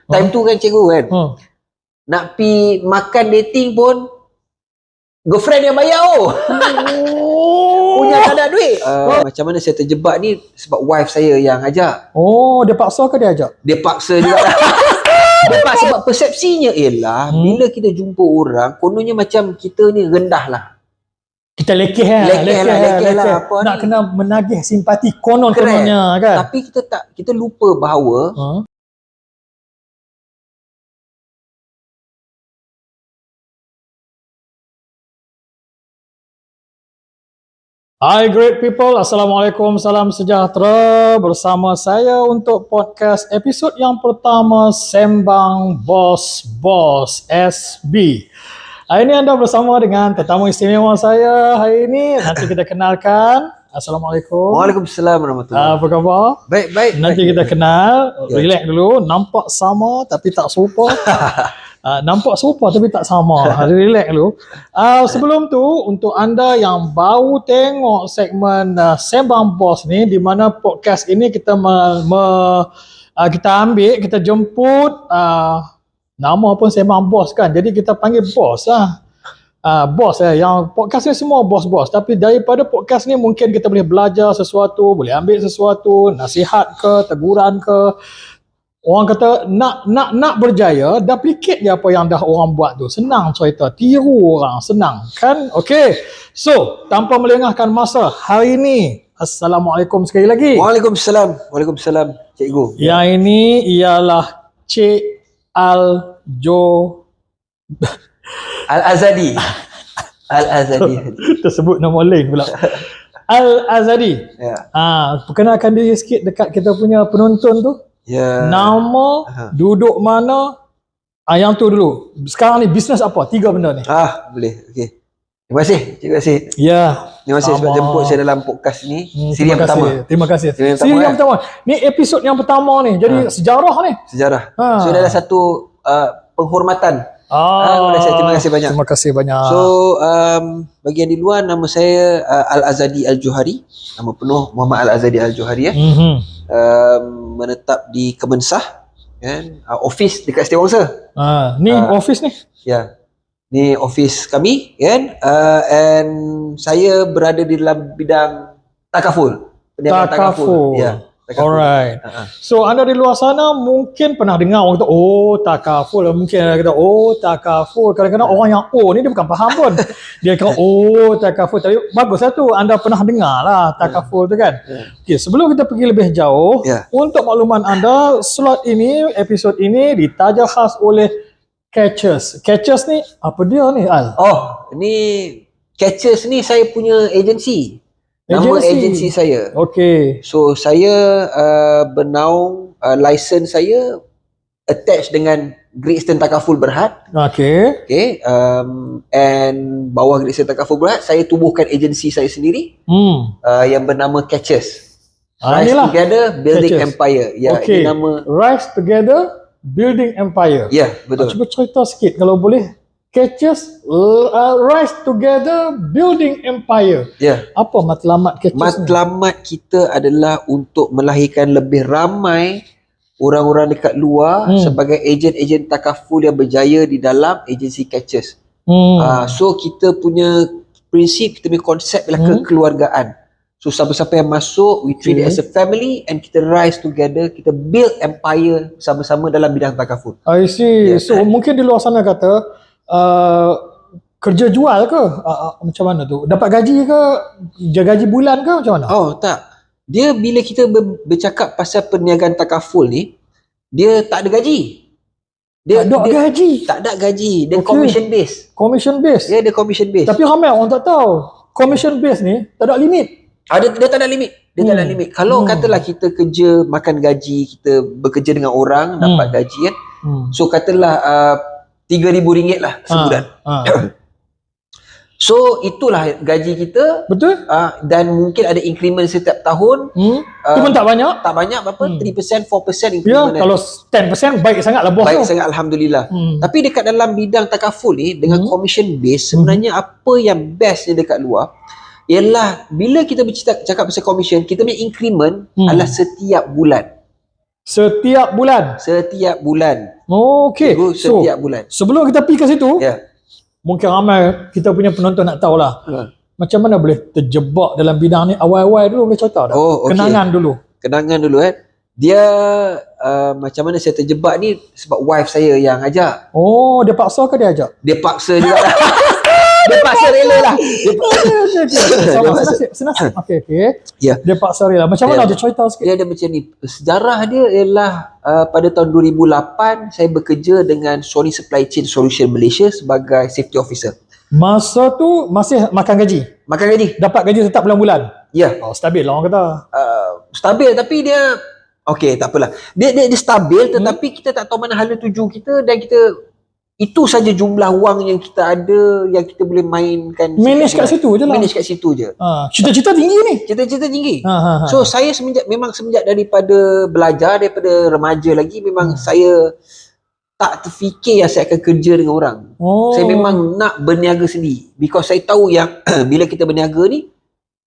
Time tu kan cikgu kan, nak pi makan dating pun girlfriend yang bayar punya tak ada duit. Macam mana saya terjebak ni sebab wife saya yang ajak. Dia paksa ke dia ajak? Dia paksa juga. Dia paksa sebab persepsinya ialah bila kita jumpa orang kononnya macam kita ni rendah lah. Kita lekeh lah. Nak ni? Kena menagih simpati kononnya kan. Tapi kita lupa bahawa Hi great people, Assalamualaikum, salam sejahtera. Bersama saya untuk podcast episod yang pertama Sembang Bos SB. Hari ini anda bersama dengan tetamu istimewa saya hari ini. Nanti kita kenalkan. Assalamualaikum. Waalaikumsalam warahmatullahi. Apa khabar? Baik. Nanti kita kenal. Relax dulu. Nampak sama tapi tak serupa. Nampak serupa tapi tak sama. Relax dulu. Sebelum tu, untuk anda yang baru tengok segmen Sembang Bos ni, di mana podcast ini kita kita jemput nama pun Sembang Bos kan. Jadi kita panggil bos lah. Bos yang podcast ni semua bos-bos. Tapi daripada podcast ni mungkin kita boleh belajar sesuatu, boleh ambil sesuatu, nasihat ke, teguran ke. Orang kata nak berjaya, duplicate je apa yang dah orang buat tu. Senang cerita, tiru orang, senang kan? Okey. So, tanpa melengahkan masa, hari ni Assalamualaikum sekali lagi. Waalaikumsalam cikgu. Yang ini ialah Cik Al-Azadi. Tersebut nama lain pula. Al-Azadi. Ya. Perkenalkan diri sikit dekat kita punya penonton tu. Ya. Nama, duduk mana, yang tu dulu. Sekarang ni bisnes apa? 3 benda ni. Boleh. Okey. Terima kasih. Ya. Terima kasih sebab jemput saya dalam podcast ni. Siri yang pertama. Terima kasih. Siri yang pertama. Ni episod yang pertama ni. Jadi sejarah ni. So adalah satu penghormatan. Terima kasih banyak. Terima kasih banyak. So bagi yang di luar, nama saya Al-Azadi Al-Johari. Nama penuh Muhammad Al-Azadi Al-Johari menetap di Kemensah kan, office dekat Setiawangsa. Ni office ni. Ya. Ni office kami kan, and saya berada di dalam bidang takaful. Perniagaan takaful. Ya. Alright. So anda di luar sana mungkin pernah dengar orang kata takaful. Mungkin ada kata takaful. Kadang-kadang orang yang ni dia bukan faham pun. Dia kata takaful. Tapi baguslah tu anda pernah dengar lah takaful tu kan. Okay, sebelum kita pergi lebih jauh, untuk makluman anda, slot ini, episod ini ditaja khas oleh Catchers. Catchers ni apa dia ni Al? Ni Catchers ni saya punya agensi. Nama agensi saya. Okey. So saya bernaung, license saya attach dengan Great Eastern Takaful Berhad. Okey. And bawah Great Eastern Takaful Berhad saya tubuhkan agensi saya sendiri. Yang bernama Catchers. Rise Together Building Catchers. Empire. Ya, ini nama Rise Together Building Empire. Ya, betul. Cuba cerita sikit kalau boleh. Catchers, Rise Together Building Empire. Ya. Apa matlamat Catchers Matlamat kita adalah untuk melahirkan lebih ramai orang-orang dekat luar sebagai ejen-ejen takaful yang berjaya di dalam agensi Catchers. So kita punya prinsip, kita punya konsep adalah kekeluargaan. So siapa-siapa yang masuk, we treat it as a family and kita rise together, kita build empire sama-sama dalam bidang takaful. I see. So mungkin di luar sana kata kerja jual ke? Macam mana tu? Dapat gaji ke? Gaji bulan ke? Macam mana? Tak. Dia bila kita bercakap pasal perniagaan takaful ni, dia tak ada gaji. Tak ada gaji. Dia commission base. Commission base? Ya, dia commission base. Tapi ramai orang tak tahu. Commission base ni tak ada limit. Dia tak ada limit. Tak ada limit. Kalau katalah kita kerja makan gaji, kita bekerja dengan orang dapat gaji kan. So katalah RM3,000 lah sebulan. So itulah gaji kita. Betul. Dan mungkin ada increment setiap tahun. Itu pun tak banyak. Tak banyak berapa? 3%, 4% Ya, increment. kalau 10% baik sangatlah bos. Baik sangat, Alhamdulillah. Tapi dekat dalam bidang takaful ni dengan commission base, sebenarnya apa yang best ni dekat luar ialah bila kita bercakap pasal commission, kita punya increment adalah setiap bulan. Setiap bulan. Setiap bulan. Okey. Cikgu, So, setiap bulan. sebelum kita pergi ke situ, Ya. mungkin ramai kita punya penonton nak tahulah. Macam mana boleh terjebak dalam bidang ni awal-awal dulu, boleh cerita tak? Oh, okey. Kenangan dulu. Kenangan dulu kan. Dia macam mana saya terjebak ni sebab wife saya yang ajak. Oh, dia paksa ke dia ajak? Dia paksa juga lah. Dia paksa rela lah. Sama senasib. Okey. Ya. Dia paksa rela. Macam mana Ya. dia cerita sikit? Dia ada macam ni. Sejarah dia ialah pada tahun 2008 saya bekerja dengan Sony Supply Chain Solution Malaysia sebagai safety officer. Masa tu masih makan gaji. Makan gaji? Dapat gaji tetap bulan-bulan. Ya. Oh, stabil lah orang kata. Stabil tapi dia okey, tak apalah. Dia stabil tetapi kita tak tahu mana hala tuju kita dan kita itu saja jumlah wang yang kita ada yang kita boleh mainkan. Manage kat situ je lah. Manage kat situ je. Cita-cita tinggi ni. Cita-cita tinggi. So saya semenjak daripada belajar, daripada remaja lagi memang saya tak terfikir yang saya akan kerja dengan orang. Saya memang nak berniaga sendiri because saya tahu yang bila kita berniaga ni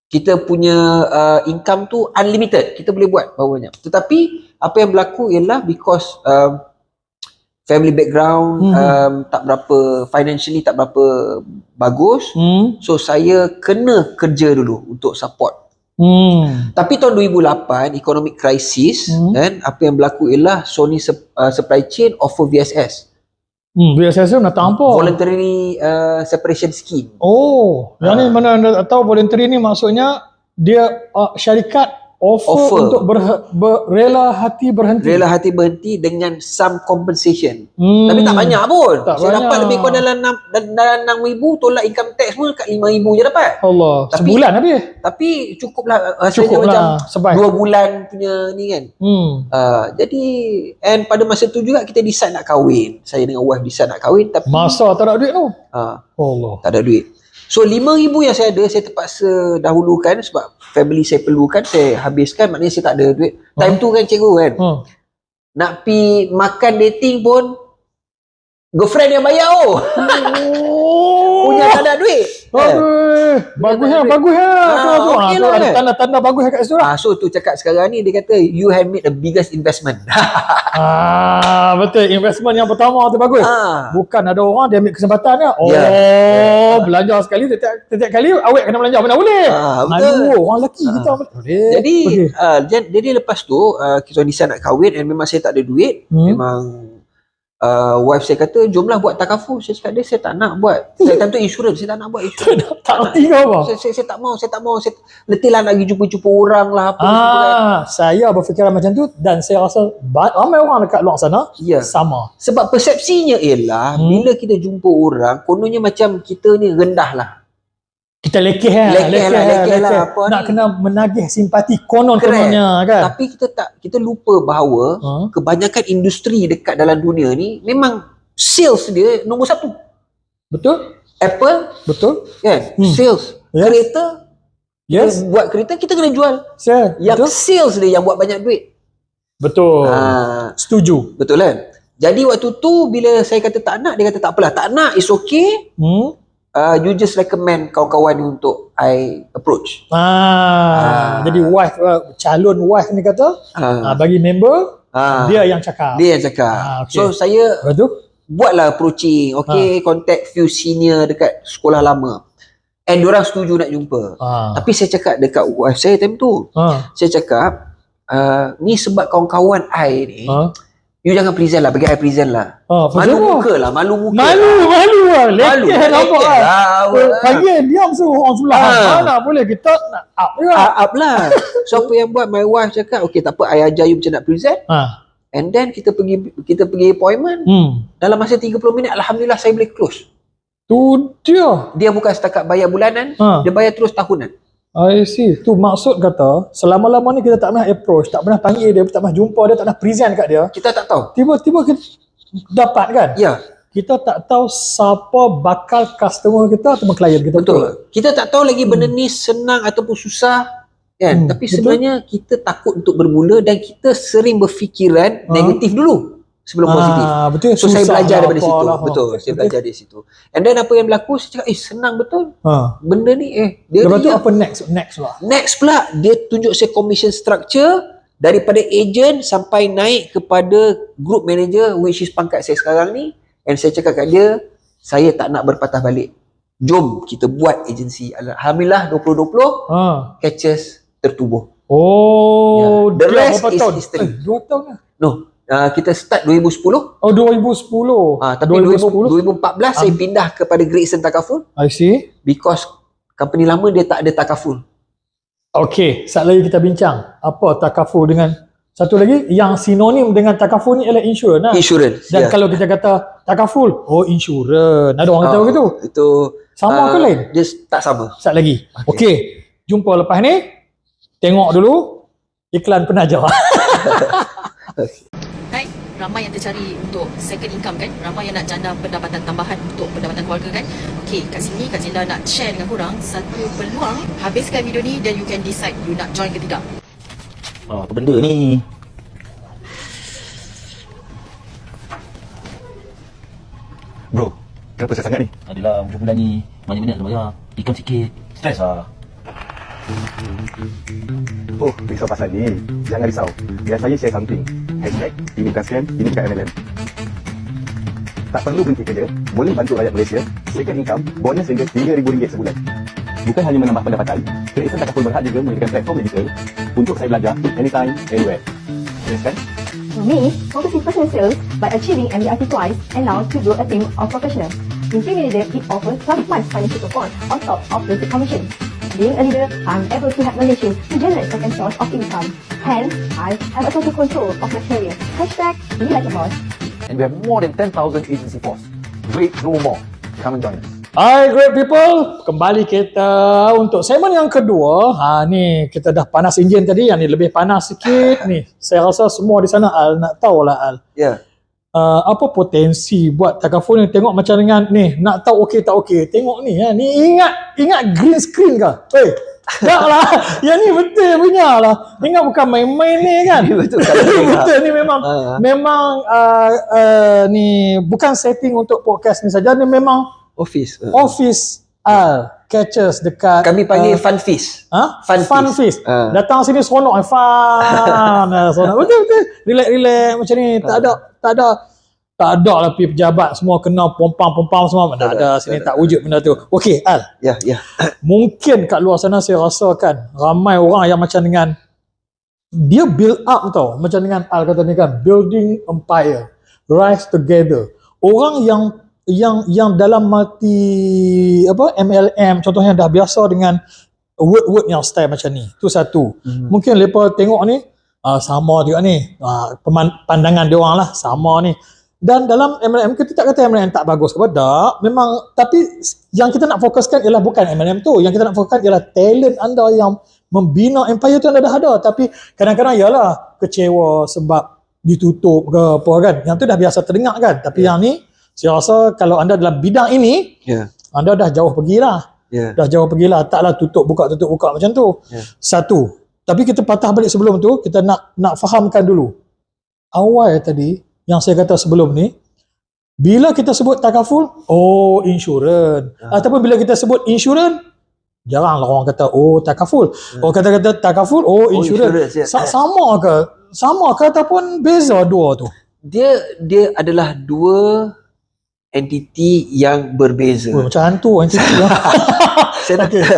kita punya income tu unlimited, kita boleh buat berapa banyak. Tetapi apa yang berlaku ialah because family background tak berapa, financially tak berapa bagus, so saya kena kerja dulu untuk support. Tapi tahun 2008 economic crisis kan, apa yang berlaku ialah Sony Supply Chain offer VSS. VSS tu nak tahu apa? Voluntary Separation Scheme. Oh, yang ni mana anda tahu voluntary ni maksudnya dia syarikat offer untuk rela hati berhenti. Rela hati berhenti dengan some compensation. Tapi tak banyak pun. Saya dapat lebih kurang dalam 6,000, tolak income tax pun kat 5,000 je dapat. Allah, sebulan habis. Tapi cukuplah hasilnya macam 2 bulan punya ni kan. Jadi and pada masa tu juga kita decide nak kahwin. Saya dengan wife decide nak kahwin tapi masa tak ada duit tu. Allah. Tak ada duit. So 5,000 yang saya ada saya terpaksa dahulukan sebab family saya perlukan, saya habiskan, maknanya saya tak ada duit. Time tu kan cikgu kan. Nak pi makan dating pun girlfriend yang bayar punya tak ada duit. Bagus ya. Okay lah, ada tanda-tanda bagus kat situ lah. So tu cakap sekarang ni dia kata you have made the biggest investment. Betul, investment yang pertama tu bagus. Bukan ada orang dia ambil kesempatan ni. Belanja sekali setiap kali awet kena belanja mana boleh. Betul. Orang lelaki kita. Jadi lepas tu kita decide nak kahwin and memang saya tak ada duit. Memang wife saya kata jomlah buat takaful. Saya cakap saya tak nak buat. Saya time tu insurans, saya tak nak buat insurans. Tak reti kau apa? Saya tak mau. Saya letih lah nak pergi jumpa orang lah apa saya berfikiran macam tu dan saya rasa ramai orang dekat luar sana sama. Sebab persepsinya ialah bila kita jumpa orang kononnya macam kita ni rendah lah. Kita lekeh lah. Nak kena menagih simpati kononnya kan. Tapi kita lupa bahawa kebanyakan industri dekat dalam dunia ni memang sales dia nombor 1. Betul? Apple, betul kan? Sales. Kereta, buat kereta kita kena jual. Yang sales dia yang buat banyak duit. Betul. Setuju. Betul kan? Jadi waktu tu bila saya kata tak nak, dia kata tak apalah, tak nak, it's okay. You just recommend kawan-kawan ni untuk I approach. Jadi wife, calon wife ni kata bagi member, dia yang cakap. Okay. So saya buatlah approaching, contact few senior dekat sekolah lama. And diorang setuju nak jumpa. Tapi saya cakap dekat wife saya time tu, saya cakap ni sebab kawan-kawan I ni, you jangan present lah, bagi I present lah. Malu muka lah. Malu lah. Lekeh nampak lah. Panggil diam suruh orang sebelah. Mana boleh, kita nak up juga. Up lah. So apa yang buat, my wife cakap, okay tak apa, I ajar you macam nak present. And then kita pergi appointment. Dalam masa 30 minit, Alhamdulillah saya boleh close. Tu dia. Dia bukan setakat bayar bulanan, dia bayar terus tahunan. I see. Tu maksud kata selama-lama ni kita tak pernah approach, tak pernah panggil dia, tak pernah jumpa dia, tak pernah present kat dia. Kita tak tahu. Tiba-tiba kita dapat kan? Ya. Kita tak tahu siapa bakal customer kita atau klien kita. Betul. Kita tak tahu lagi benda ni senang ataupun susah kan. Tapi sebenarnya kita takut untuk bermula dan kita sering berfikiran negatif dulu sebelum positif. Betul. So saya belajar daripada situ. Betul. Saya belajar dari situ. And then apa yang berlaku, saya cakap senang betul. Benda ni dia lepas tu apa next lah? Next pula dia tunjuk saya commission structure daripada agent sampai naik kepada group manager, which is pangkat saya sekarang ni. And saya cakap kat dia, saya tak nak berpatah balik. Jom kita buat agensi. Alhamdulillah 2020 Catchers tertubuh. Oh, The dia rest berapa is tahun? history. 2 tahun lah. No, kita start 2010. Oh, 2010. Tapi 2014 saya pindah kepada Great Eastern Takaful I see. because company lama dia tak ada takaful. Okey, sat lagi kita bincang. Apa takaful dengan satu lagi yang sinonim dengan takaful ni ialah insurans lah. Insurance. Dan kalau kita kata takaful, oh insurans. Ada orang kata begitu. Itu Sama ke lain? Dia tak sama. Sat lagi. Okey. Jumpa lepas ni. Tengok dulu iklan penaja. Hai, ramai yang tercari untuk second income kan, ramai yang nak jana pendapatan tambahan untuk pendapatan keluarga kan. Okey, kat sini Kak Zinda nak share dengan korang satu peluang. Habiskan video ni dan you can decide you nak join ke tidak. Apa benda ni? Bro, kenapa saya sangat ni? Adalah hujung bulan ni banyak benda nak bayar. Ikam sikit, stres lah. Oh, risau pasal ni. Jangan risau. Biar saya share something. Hashtag, ini bukan scam, ini bukan MLM. Tak perlu berhenti kerja, boleh bantu rakyat Malaysia. Second income, bonus hingga RM3,000 sebulan. Bukan hanya menambah pendapatan, Great Eastern Takaful berhad juga menyediakan platform digital untuk saya belajar anytime, anywhere. Yes kan? For me, focus in personal sales by achieving MDRT twice and now to grow a team of professionals. In Team Manager, it offers 12 months financial support on top of basic commission. Being a leader, I'm able to help Malaysians to generate second source of income. Hence, I have a total control of my career. Hashtag, be like a boss. And we have more than 10,000 agency force. Wait no more. Come and join us. Hai great people, kembali kita untuk segmen yang kedua. Ni kita dah panas enjin tadi, yang ni lebih panas sikit ni. Saya rasa semua di sana Al nak tahu lah Al. Ya. Apa potensi buat takaful ni, tengok macam dengan ni, nak tahu okey tak okey. Tengok ni ni ingat green screen ke? Tak lah. Yang ni betul punya lah. Ingat bukan main-main ni kan? Betul. Betul ni memang ni bukan setting untuk podcast ni saja, ni memang Office. Catchers dekat Kami panggil fun feast. Fun feast. Datang sini seronok fun. Seronok. Betul. Relax macam ni. Tak ada lah pejabat semua kena pompang semua. Tak ada. Sini tak wujud benda tu. Okey Al. Ya. Mungkin kat luar sana saya rasakan ramai orang yang macam dengan dia build up tau. Macam dengan Al kata ni kan, building empire, rise together. Orang yang dalam MLM contohnya dah biasa dengan word yang style macam ni. Tu satu. Mungkin lepas tengok ni sama juga ni. Pandangan dia orang lah sama ni. Dan dalam MLM kita tak kata MLM tak bagus ke tak. Memang, tapi yang kita nak fokuskan ialah bukan MLM tu. Yang kita nak fokuskan ialah talent anda yang membina empire tu anda dah ada. Tapi kadang-kadang ialah kecewa sebab ditutup ke apa kan. Yang tu dah biasa terdengar kan. Tapi yang ni saya rasa kalau anda dalam bidang ini, anda dah jauh pergilah. Dah jauh pergilah. Taklah tutup buka macam tu. Satu. Tapi kita patah balik sebelum tu, kita nak fahamkan dulu. Awal tadi, yang saya kata sebelum ni, bila kita sebut takaful, oh insurans. Ataupun bila kita sebut insurans, jarang orang kata, oh takaful. Oh kata-kata takaful, oh insurans. Sama ke ataupun beza dua tu? Dia adalah dua entiti yang berbeza. Macam hantu entiti lah.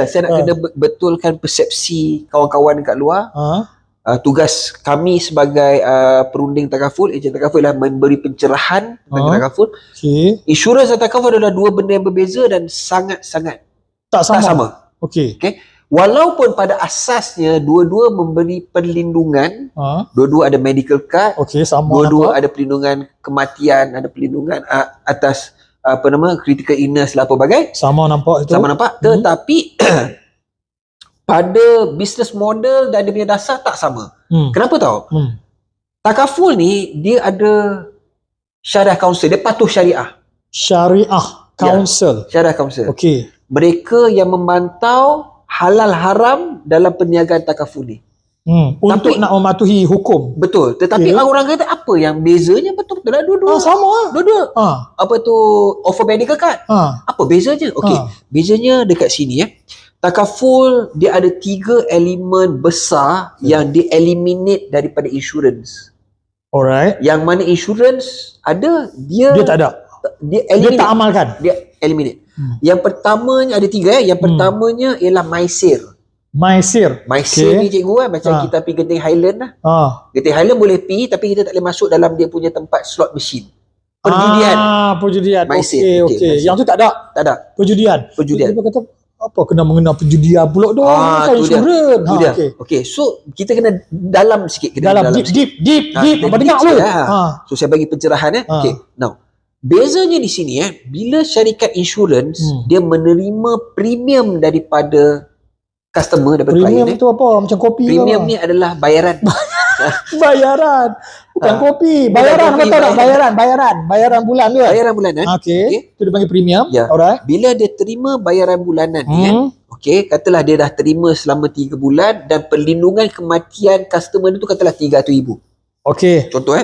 Saya nak kena betulkan persepsi kawan-kawan dekat luar. Tugas kami sebagai perunding takaful, ejen takaful ialah memberi pencerahan tentang takaful. Insurans dan takaful adalah dua benda yang berbeza dan sangat-sangat tak sama. Okey. Walaupun pada asasnya dua-dua memberi perlindungan, dua-dua ada medical card, dua-dua ada perlindungan kematian, ada perlindungan atas critical illness lah apa bagai. Sama nampak itu. Tetapi pada business model dan dia punya dasar tak sama. Kenapa tahu? Takaful ni dia ada syariah council, dia patuh syariah. Syariah council. Syariah council. Okey. Mereka yang memantau halal haram dalam perniagaan takaful ni. Untuk nak mematuhi hukum. Betul. Tetapi orang kata apa yang bezanya? Betul-betul lah dua-dua. Sama lah. Dua-dua. Apa tu offer medical card? Apa bezanya? Okey. Bezanya dekat sini Takaful dia ada 3 elemen besar yang dia eliminate daripada insurance. Alright. Yang mana insurance ada, dia Dia tak ada. dia Dia eliminate. tak amalkan. Dia eliminate. Yang pertamanya ada 3 Yang pertamanya ialah MySir. MySir. MySir ni cikgu macam kita pergi Genting Highland lah. Genting Highland boleh pergi tapi kita tak boleh masuk dalam dia punya tempat slot machine. Perjudian. Perjudian. MySir. Okey. Yang tu tak ada. Tak ada. Perjudian. Perjudian. Dia kata apa kena mengenal perjudian pula tu? Kan tu dia. insurans. Tu dia. Okey, so kita kena dalam sikit. Kita Dalam sikit. deep. Kita Apa deep dengar sikit lu? lah. So saya bagi pencerahan Okey. Now, bezanya di sini bila syarikat insurans dia menerima premium daripada customer, daripada Premium klien. tu apa? Macam kopi ke Premium apa? ni adalah bayaran. Bayaran. Bukan kopi. Bayaran kopi, apa tak? Bayaran bulan tu. Bayaran bulanan. Okey. Tu dia panggil premium. Ya. Alright. Bila dia terima bayaran bulanan ni okey, katalah dia dah terima selama 3 bulan dan perlindungan kematian customer tu katalah RM300,000. Okey. Contoh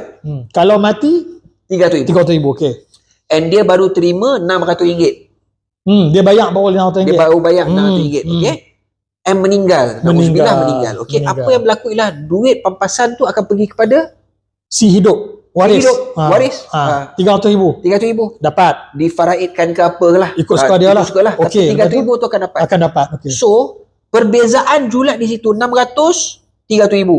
Kalau mati RM300,000. RM300,000. Okey. And dia baru terima RM600. Dia bayar baru RM600. Dia baru bayar RM600. Okey. And meninggal. Nauzubillah meninggal. Okey, Meninggal. apa yang berlaku ialah duit pampasan tu akan pergi kepada Si hidup. Waris. Waris. RM300,000. RM300,000. Dapat. Difaraidkan ke apa lah. Ikut suka dia lah. Ikut suka lah. Okey, Tapi RM300,000 tu akan dapat. Akan dapat. Okey. So, perbezaan julat di situ 600, RM300,000.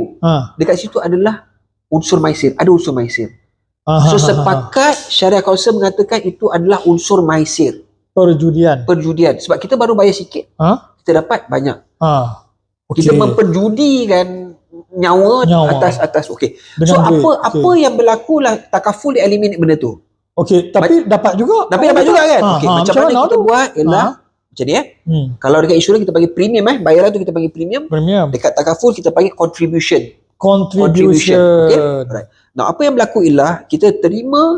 Dekat situ adalah unsur MySir. Ada unsur MySir. So sepakat syariah kausal mengatakan itu adalah unsur MySir. Perjudian. Sebab kita baru bayar sikit. Kita dapat banyak. Kita memperjudikan nyawa atas okey. So apa yang berlaku lah takaful dia eliminate benda tu. Okey, tapi dapat juga. Tapi dapat juga kan? Okey, macam mana kita buat ialah macam ni Kalau dekat insurans kita bagi premium bayaran tu kita bagi premium. Dekat takaful kita panggil contribution. Okey. Alright. Now apa yang berlaku ialah kita terima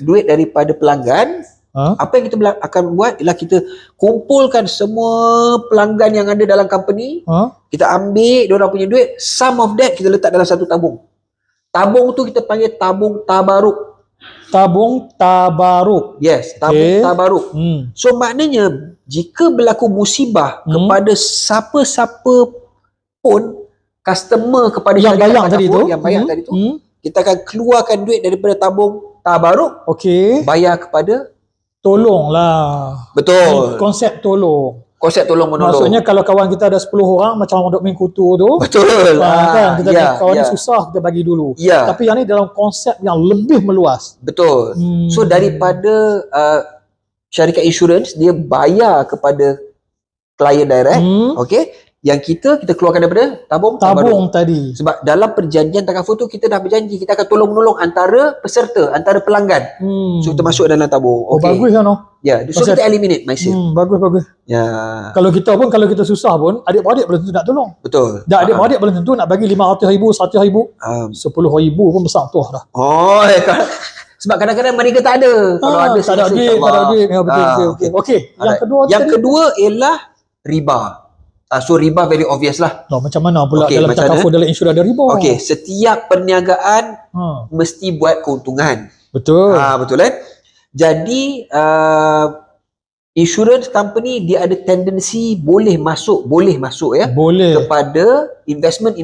duit daripada pelanggan. Apa yang kita akan buat ialah kita kumpulkan semua pelanggan yang ada dalam company. Kita ambil diorang punya duit, some of that kita letak dalam satu tabung. Tabung tu kita panggil tabung tabaruk. Tabung tabaruk. Yes, tabung tabaruk. So maknanya jika berlaku musibah kepada siapa-siapa pun customer kepada yang bayar tadi tu, kita akan keluarkan duit daripada tabung tabaruk. Bayar kepada tolonglah. Betul. Konsep tolong. Konsep tolong menolong. Maksudnya kalau kawan kita ada 10 orang macam orang duk main kutu tu. Betul. Kan kita kawan ni susah kita bagi dulu. Tapi yang ni dalam konsep yang lebih meluas. Betul. So daripada syarikat insurans dia bayar kepada klien direct, okey. Yang kita keluarkan daripada tabung tadi. Sebab dalam perjanjian takaful tu kita dah berjanji kita akan tolong menolong antara peserta, antara pelanggan. So kita masuk dalam tabung. Bagus kan Ya, so kita eliminate MySir. Bagus. Ya. Kalau kita susah pun adik-beradik belum tentu nak tolong. Betul. Dah adik-beradik belum tentu nak bagi 500,000, 100,000, 10,000 pun besar tuah dah. Sebab kadang-kadang mereka tak ada. Kalau ada tak ada duit. Ya, betul. Okey. Yang kedua ialah riba. So riba very obvious lah. Macam mana pula dalam takaful dalam insurans ada riba? Okey, setiap perniagaan mesti buat keuntungan. Betul. Betul kan? Jadi insurance company dia ada tendensi boleh masuk kepada investment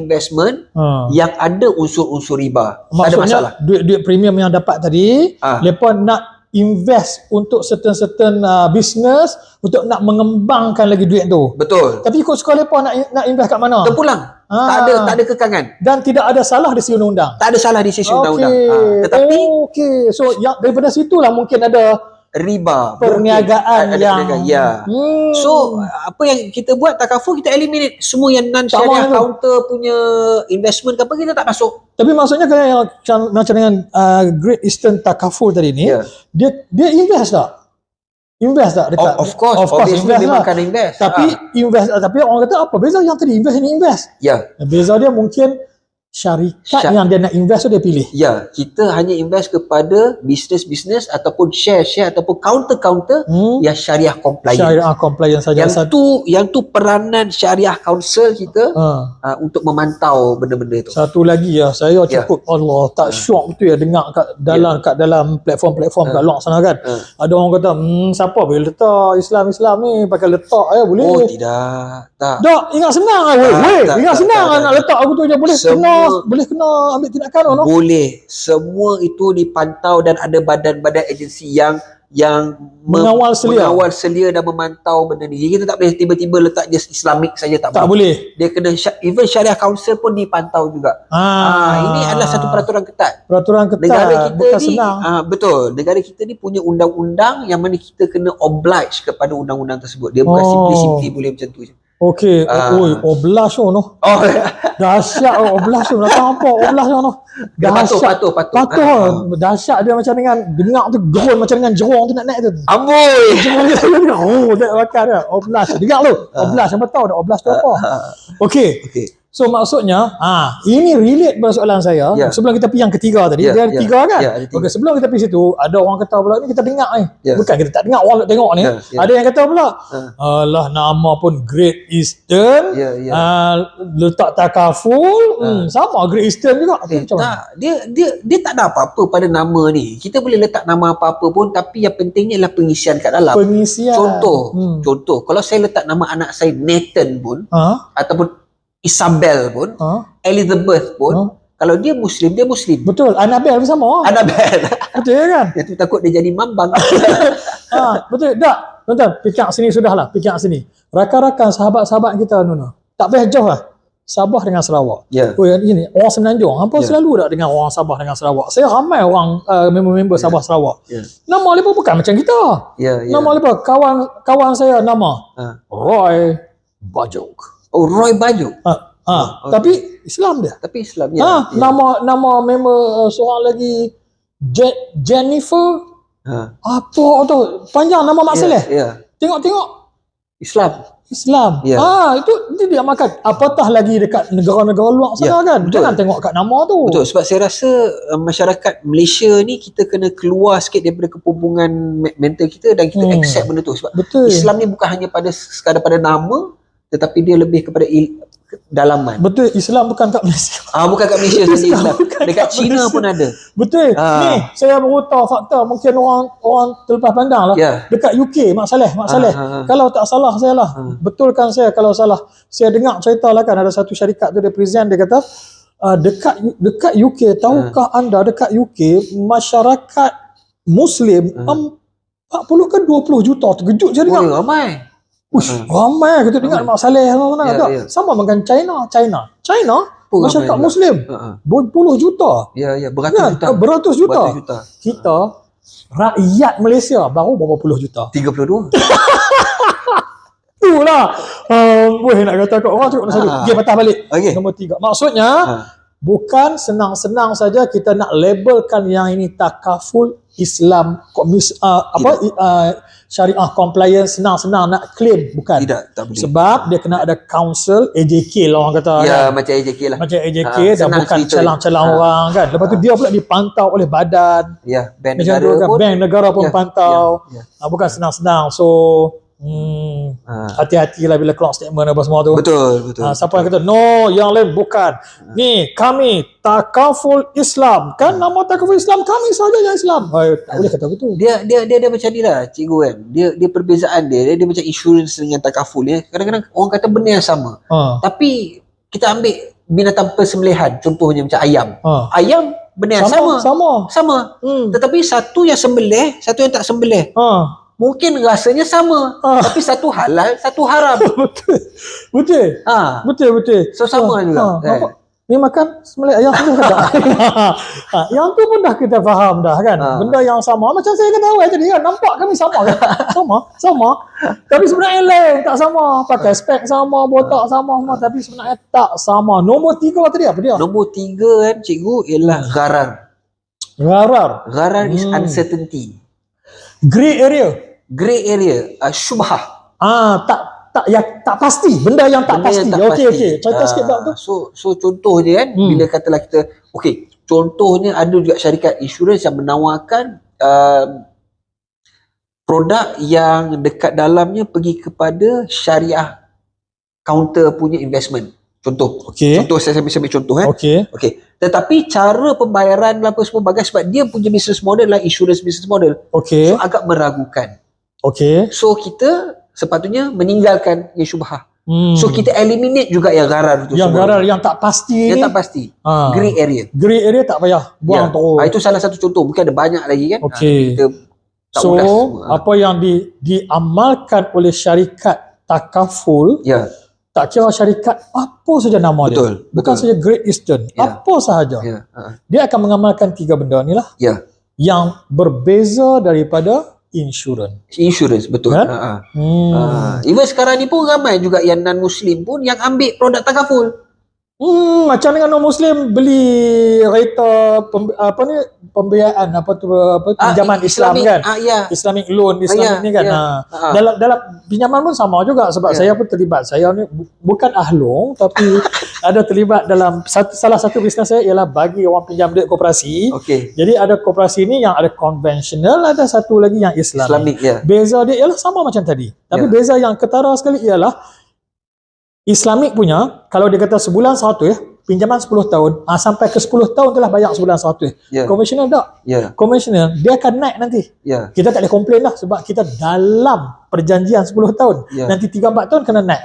yang ada unsur-unsur riba. Tak ada masalah. Duit premium yang dapat tadi, mereka nak invest untuk certain business untuk nak mengembangkan lagi duit tu. Betul. Tapi ikut suka mereka nak invest kat mana? Terpulang. Tak ada kekangan. Dan tidak ada salah di sisi undang-undang. Tak ada salah di sisi undang-undang. Tetapi so yang daripada situlah mungkin ada riba, perniagaan yang So apa yang kita buat takaful kita eliminate semua yang non syariah counter punya investment ke apa kita tak masuk. Tapi maksudnya kayak macam dengan Great Eastern Takaful tadi ni, dia invest tak? Invest tak dekat? Of course invest memang kena invest. Tapi invest, tapi orang kata apa beza yang tadi invest ini invest? Ya. Beza dia mungkin syarikat yang dia nak invest tu dia pilih. Ya, kita hanya invest kepada bisnes-bisnes ataupun share-share ataupun counter-counter yang syariah compliant. Syariah compliance saja. Yang tu peranan syariah council kita untuk memantau benda-benda tu. Satu lagi ya, saya cukup Allah tak syok betul ya dengar kat dalam platform-platform kat luar sana kan. Ada orang kata, siapa boleh letak Islam ni pakai letak boleh. Oh tidak, tak. Tak, ingat senang lah weh. Ingat senang lah nak letak aku tu je boleh kena ambil tindakan no? Boleh. Semua itu dipantau dan ada badan-badan agensi yang mengawal selia dan memantau benda ni. Jadi kita tak boleh tiba-tiba letak just Islamic saja, tak boleh. Dia kena even Syariah Council pun dipantau juga. Ini adalah satu peraturan ketat. Negara kita bukan ni senang. Betul. Negara kita ni punya undang-undang yang mana kita kena oblige kepada undang-undang tersebut. Dia bukan simply boleh macam tu je. Okey, oblas no. Dahsyat oblas tu. Nak tahu apa oblas no. Dahsyat. Patuh. Dahsyat dia macam dengan dengar tu gerun macam dengan jerung tu nak naik tu. Amboi. Tak bakar dia. Oblas. Dengar tu. Oblas yang tahu dah oblas tu apa. Okey. So maksudnya ini relate pada soalan saya. Sebelum kita pergi yang ketiga tadi, dia ada tiga kan? Okey, sebelum kita pergi situ, ada orang kata pula ni kita dengar ni. Bukan kita tak dengar, orang nak tengok ni. Ada yang kata pula, alah nama pun Great Eastern, letak takaful, sama Great Eastern juga. Tak, dia tak ada apa-apa pada nama ni. Kita boleh letak nama apa-apa pun, tapi yang pentingnya adalah pengisian kat dalam. Contoh, kalau saya letak nama anak saya Nathan pun, ataupun Isabel pun, Elizabeth pun, kalau dia Muslim, dia Muslim. Betul, Annabelle pun sama. Annabelle. Betul kan? Itu takut dia jadi mambang. Betul. Tak, tuan-tuan, fikir sini sudahlah, fikir sini. Rakan-rakan sahabat-sahabat kita tak payah jauh lah. Sabah dengan Sarawak. Ini orang Semenanjung. Hampa selalu tak dengar orang Sabah dengan Sarawak. Saya ramai orang member Sabah Sarawak. Nama mereka bukan macam kita. Nama mereka kawan saya nama Roy Bajuk. Oh, Roy Bajuk. Tapi Islam dia. Nama member seorang lagi Jennifer. Apa tu? Panjang nama Mak Saleh. Tengok Islam. Itu dia makan. Apatah lagi dekat negara-negara luar sana kan. Jangan tengok kat nama tu. Betul, sebab saya rasa masyarakat Malaysia ni kita kena keluar sikit daripada kepumpungan mental kita dan kita accept benda tu. Sebab Islam ni bukan hanya sekadar pada nama, tetapi dia lebih kepada dalaman. Betul, Islam bukan kat Malaysia. Bukan kat Malaysia saja Islam. Dekat China pun ada. Betul. Ni saya baru tahu fakta, mungkin orang terlepas pandang lah. Dekat UK, Mak Saleh. Kalau tak salah saya lah. Betulkan saya kalau salah. Saya dengar cerita lah kan, ada satu syarikat tu dia present, dia kata dekat UK, tahukah anda dekat UK masyarakat Muslim 40 ke 20 juta. Terkejut je dengar. Ramai. Ramai kita dengar Mak Saleh sama dengan China masyarakat Muslim berpuluh juta. Beratus juta. Kita rakyat Malaysia baru berapa puluh juta? 32. Itulah. Boleh nak kata kat orang cakap nak satu. Okey, patah balik. Nombor 3. Maksudnya bukan senang-senang saja kita nak labelkan yang ini takaful Islam syariah compliance, senang-senang nak claim, bukan. Tak boleh. Sebab dia kena ada council AJK lah orang kata. Macam AJK lah. Macam AJK dan bukan celang-celang orang kan. Lepas tu dia pula dipantau oleh badan. Bank macam negara tu, pun. Bank negara pun pantau. Bukan senang-senang. So hati-hatilah bila keluar statement apa semua tu. Betul. Siapa yang kata no, yang lain bukan. Ni kami takaful Islam. Kan nama takaful Islam kami saja yang Islam. Tak boleh kata begitu. Dia macam ni lah cikgu kan. Dia perbezaan dia macam insurance dengan takaful ya. Kadang-kadang orang kata benda yang sama. Tapi kita ambil binatang persembelihan, contohnya macam ayam. Ayam benda yang sama. Tetapi satu yang sembelih, satu yang tak sembelih. Mungkin rasanya sama, tapi satu halal, satu haram. Betul. So sama juga. Ni makan sembelih ayam tu dah. Yang tu pun dah kita faham dah kan. Benda yang sama. Macam saya kata awal tadi kan, nampak kami sama kan? Sama. Tapi sebenarnya lain, tak sama. Pakai spek sama, botak sama, tapi sebenarnya tak sama. Nombor 3 tadi apa dia? Nombor 3 kan cikgu ialah gharar. Gharar is uncertainty. Grey area, syubhah. tak pasti, benda yang tak Benda yang pasti. tak Okey, pasti. okey. Cerita sikit bab tu. So contohnya kan, bila katalah kita, okey, contohnya ada juga syarikat insurans yang menawarkan produk yang dekat dalamnya pergi kepada syariah counter punya investment. Contoh. Okey. Contoh saya ambil contoh Okey. Okey. Tetapi cara pembayaran apa semua bagai sebab dia punya business model lah insurance business model. Okey. So agak meragukan. Okey. So kita sepatutnya meninggalkan yang syubhah. So kita eliminate juga yang gharar tu yang semua. garal yang tak pasti Yang ni. tak pasti. Ah. Grey area. Grey area tak payah buang terus. Itu salah satu contoh. Mungkin ada banyak lagi kan. Okey. Kita tak So, ulas semua. apa yang diamalkan oleh syarikat takaful, Ya. tak kira syarikat apa saja nama Betul, dia. Bukan betul. saja Great Eastern. Ya. Apa sahaja. Ya. Dia akan mengamalkan 3 benda ni lah. Ya. Yang berbeza daripada insurans. Insurance betul. Kan? Even sekarang ni pun ramai juga yang non muslim pun yang ambil produk takaful. Macam dengan non-Muslim beli kereta pembiayaan pinjaman Islam Islamic, kan. Ya. Islamic loan Islamic Ya, ni kan. ya. Dalam pinjaman pun sama juga sebab Ya. saya pun terlibat. Saya ni bukan ahlong tapi ada terlibat dalam salah satu bisnes saya ialah bagi orang pinjam duit koperasi. Okey. Jadi ada koperasi ni yang ada konvensional, ada satu lagi yang Islamic. Ya. Beza dia ialah sama macam tadi. Tapi Ya. beza yang ketara sekali ialah Islamic punya, kalau dia kata sebulan 100, pinjaman 10 tahun, sampai ke 10 tahun telah bayar sebulan 100. Ya. Konvensional tak. Ya. Konvensional, dia akan naik nanti. Ya. Kita tak boleh komplain lah sebab kita dalam perjanjian 10 tahun. Ya. Nanti 3-4 tahun kena naik.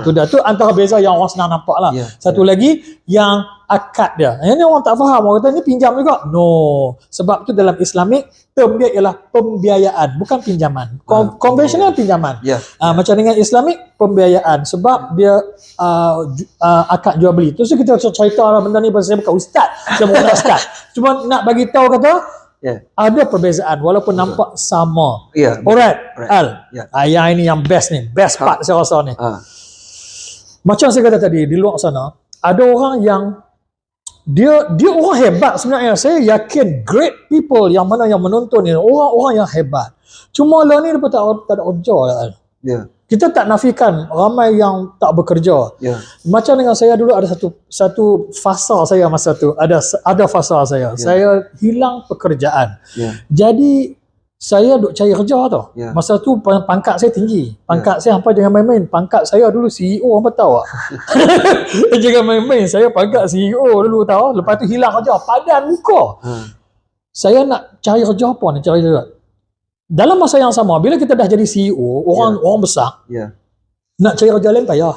Tu dah. Tu antara beza yang orang senang nampak lah. Ya. Satu lagi, yang akad dia. Yang ni orang tak faham. Orang kata ni pinjam juga. No. Sebab tu dalam Islamic, term dia ialah pembiayaan, bukan pinjaman. Konvensional pinjaman. Ya. Macam dengan Islamic, pembiayaan. Sebab dia akad jual beli. Terus kita cerita lah benda ni pasal saya bukan ustaz. Saya bukan ustaz. Cuma nak bagi tahu kata, Ya. ada perbezaan walaupun nampak sama. Ya. Alright, Al. Ya. Yang ini yang best ni. Best part saya rasa ni. Macam saya kata tadi, di luar sana, ada orang yang dia orang hebat sebenarnya. Saya yakin great people yang mana yang menonton ni, orang-orang yang hebat. Cuma lah ni dia pun tak ada kerja. Al. Ya. Kita tak nafikan ramai yang tak bekerja. Ya. Macam dengan saya dulu ada satu fasa saya masa tu, ada fasa saya. Saya hilang pekerjaan. Ya. Jadi saya duk cari kerja tau. Ya. Masa tu pangkat saya tinggi. Pangkat saya hampa jangan main-main. Pangkat saya dulu CEO, hampa tahu tak? Jangan main-main. Saya pangkat CEO dulu tahu. Lepas tu hilang kerja. Padan muka. Saya nak cari kerja apa ni? Cari kerja. Dalam masa yang sama, bila kita dah jadi CEO, orang besar, Ya. nak cari kerja lain payah.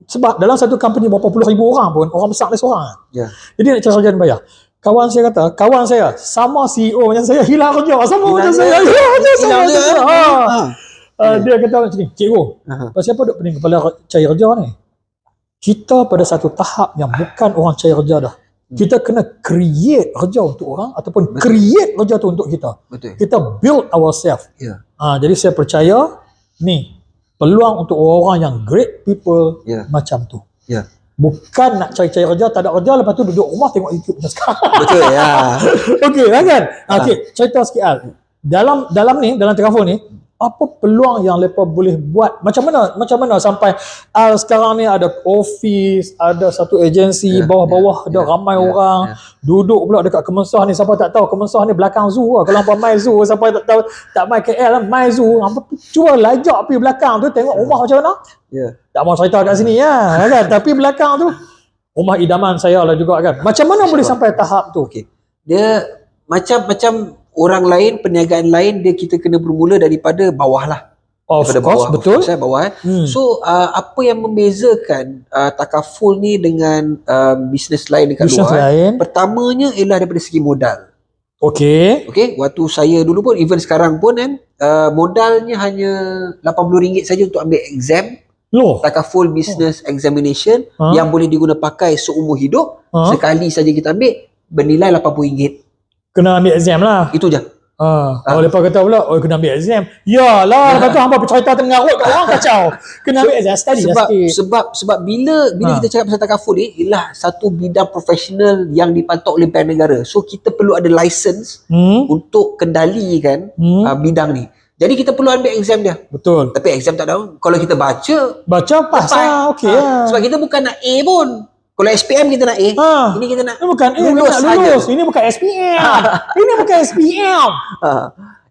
Sebab dalam satu company berapa puluh ribu orang pun, orang besar ni seorang. Ya. Jadi nak cari kerja lain payah. Kawan saya sama CEO macam saya, hilang kerja. Sama macam saya. Hilang dia. Dia kata macam ni, cikgu, pasal apa duk pening kepala cari kerja ni? Kita pada satu tahap yang bukan orang cari kerja dah. Kita kena create kerja untuk orang ataupun create kerja tu untuk kita. Betul. Kita build ourselves. Ya. Jadi saya percaya ni peluang untuk orang-orang yang great people macam tu. Ya. Bukan nak cari-cari kerja, tak ada kerja, lepas tu duduk rumah tengok YouTube macam sekarang. Betul ya. Okey, kan? Okey, cerita sikit Al. Dalam telefon ni, apa peluang yang mereka boleh buat? Macam mana sampai sekarang ni ada office, ada satu agensi, bawah-bawah ada ramai orang, duduk pula dekat Kemensoh ni. Siapa tak tahu Kemensoh ni belakang zoo lah. Kalau hampa mai zoo, siapa tak tahu tak mai KL lah, mai zoo. Hampa cuba lajak pergi belakang tu tengok rumah macam mana. Ya. Tak mau cerita kat sini kan. Tapi belakang tu rumah idaman saya lah juga kan. Macam mana boleh sampai tahap tu? Okey. Dia macam orang lain, perniagaan lain, kita kena bermula daripada bawah lah. Of Daripada course, bawah, betul. Of course, bawah. So, apa yang membezakan takaful ni dengan bisnes lain dekat Bisnes luar? lain. Pertamanya ialah daripada segi modal. Okey. Okey, waktu saya dulu pun, even sekarang pun kan, modalnya hanya RM80 saja untuk ambil exam. Loh. Takaful Business Examination yang boleh diguna pakai seumur hidup. Sekali saja kita ambil, bernilai RM80. Kena ambil exam lah. Itu je. Lepas kata pula, kena ambil exam. Yalah, lepas tu hampa bercerita terngarut kat orang kacau. Kena ambil exam, study lah sikit. Sebab bila kita cakap pasal takaful ni, ialah satu bidang profesional yang dipantau oleh pihak negara. So kita perlu ada license untuk kendalikan bidang ni. Jadi kita perlu ambil exam dia. Betul. Tapi exam tak tahu. Kalau kita baca, Baca pas dapat. okey lah. Sebab kita bukan nak A pun. Kalau SPM kita nak A, ini kita nak Ini bukan lulus nak saja. lulus. Ini bukan SPM. Ini bukan SPM.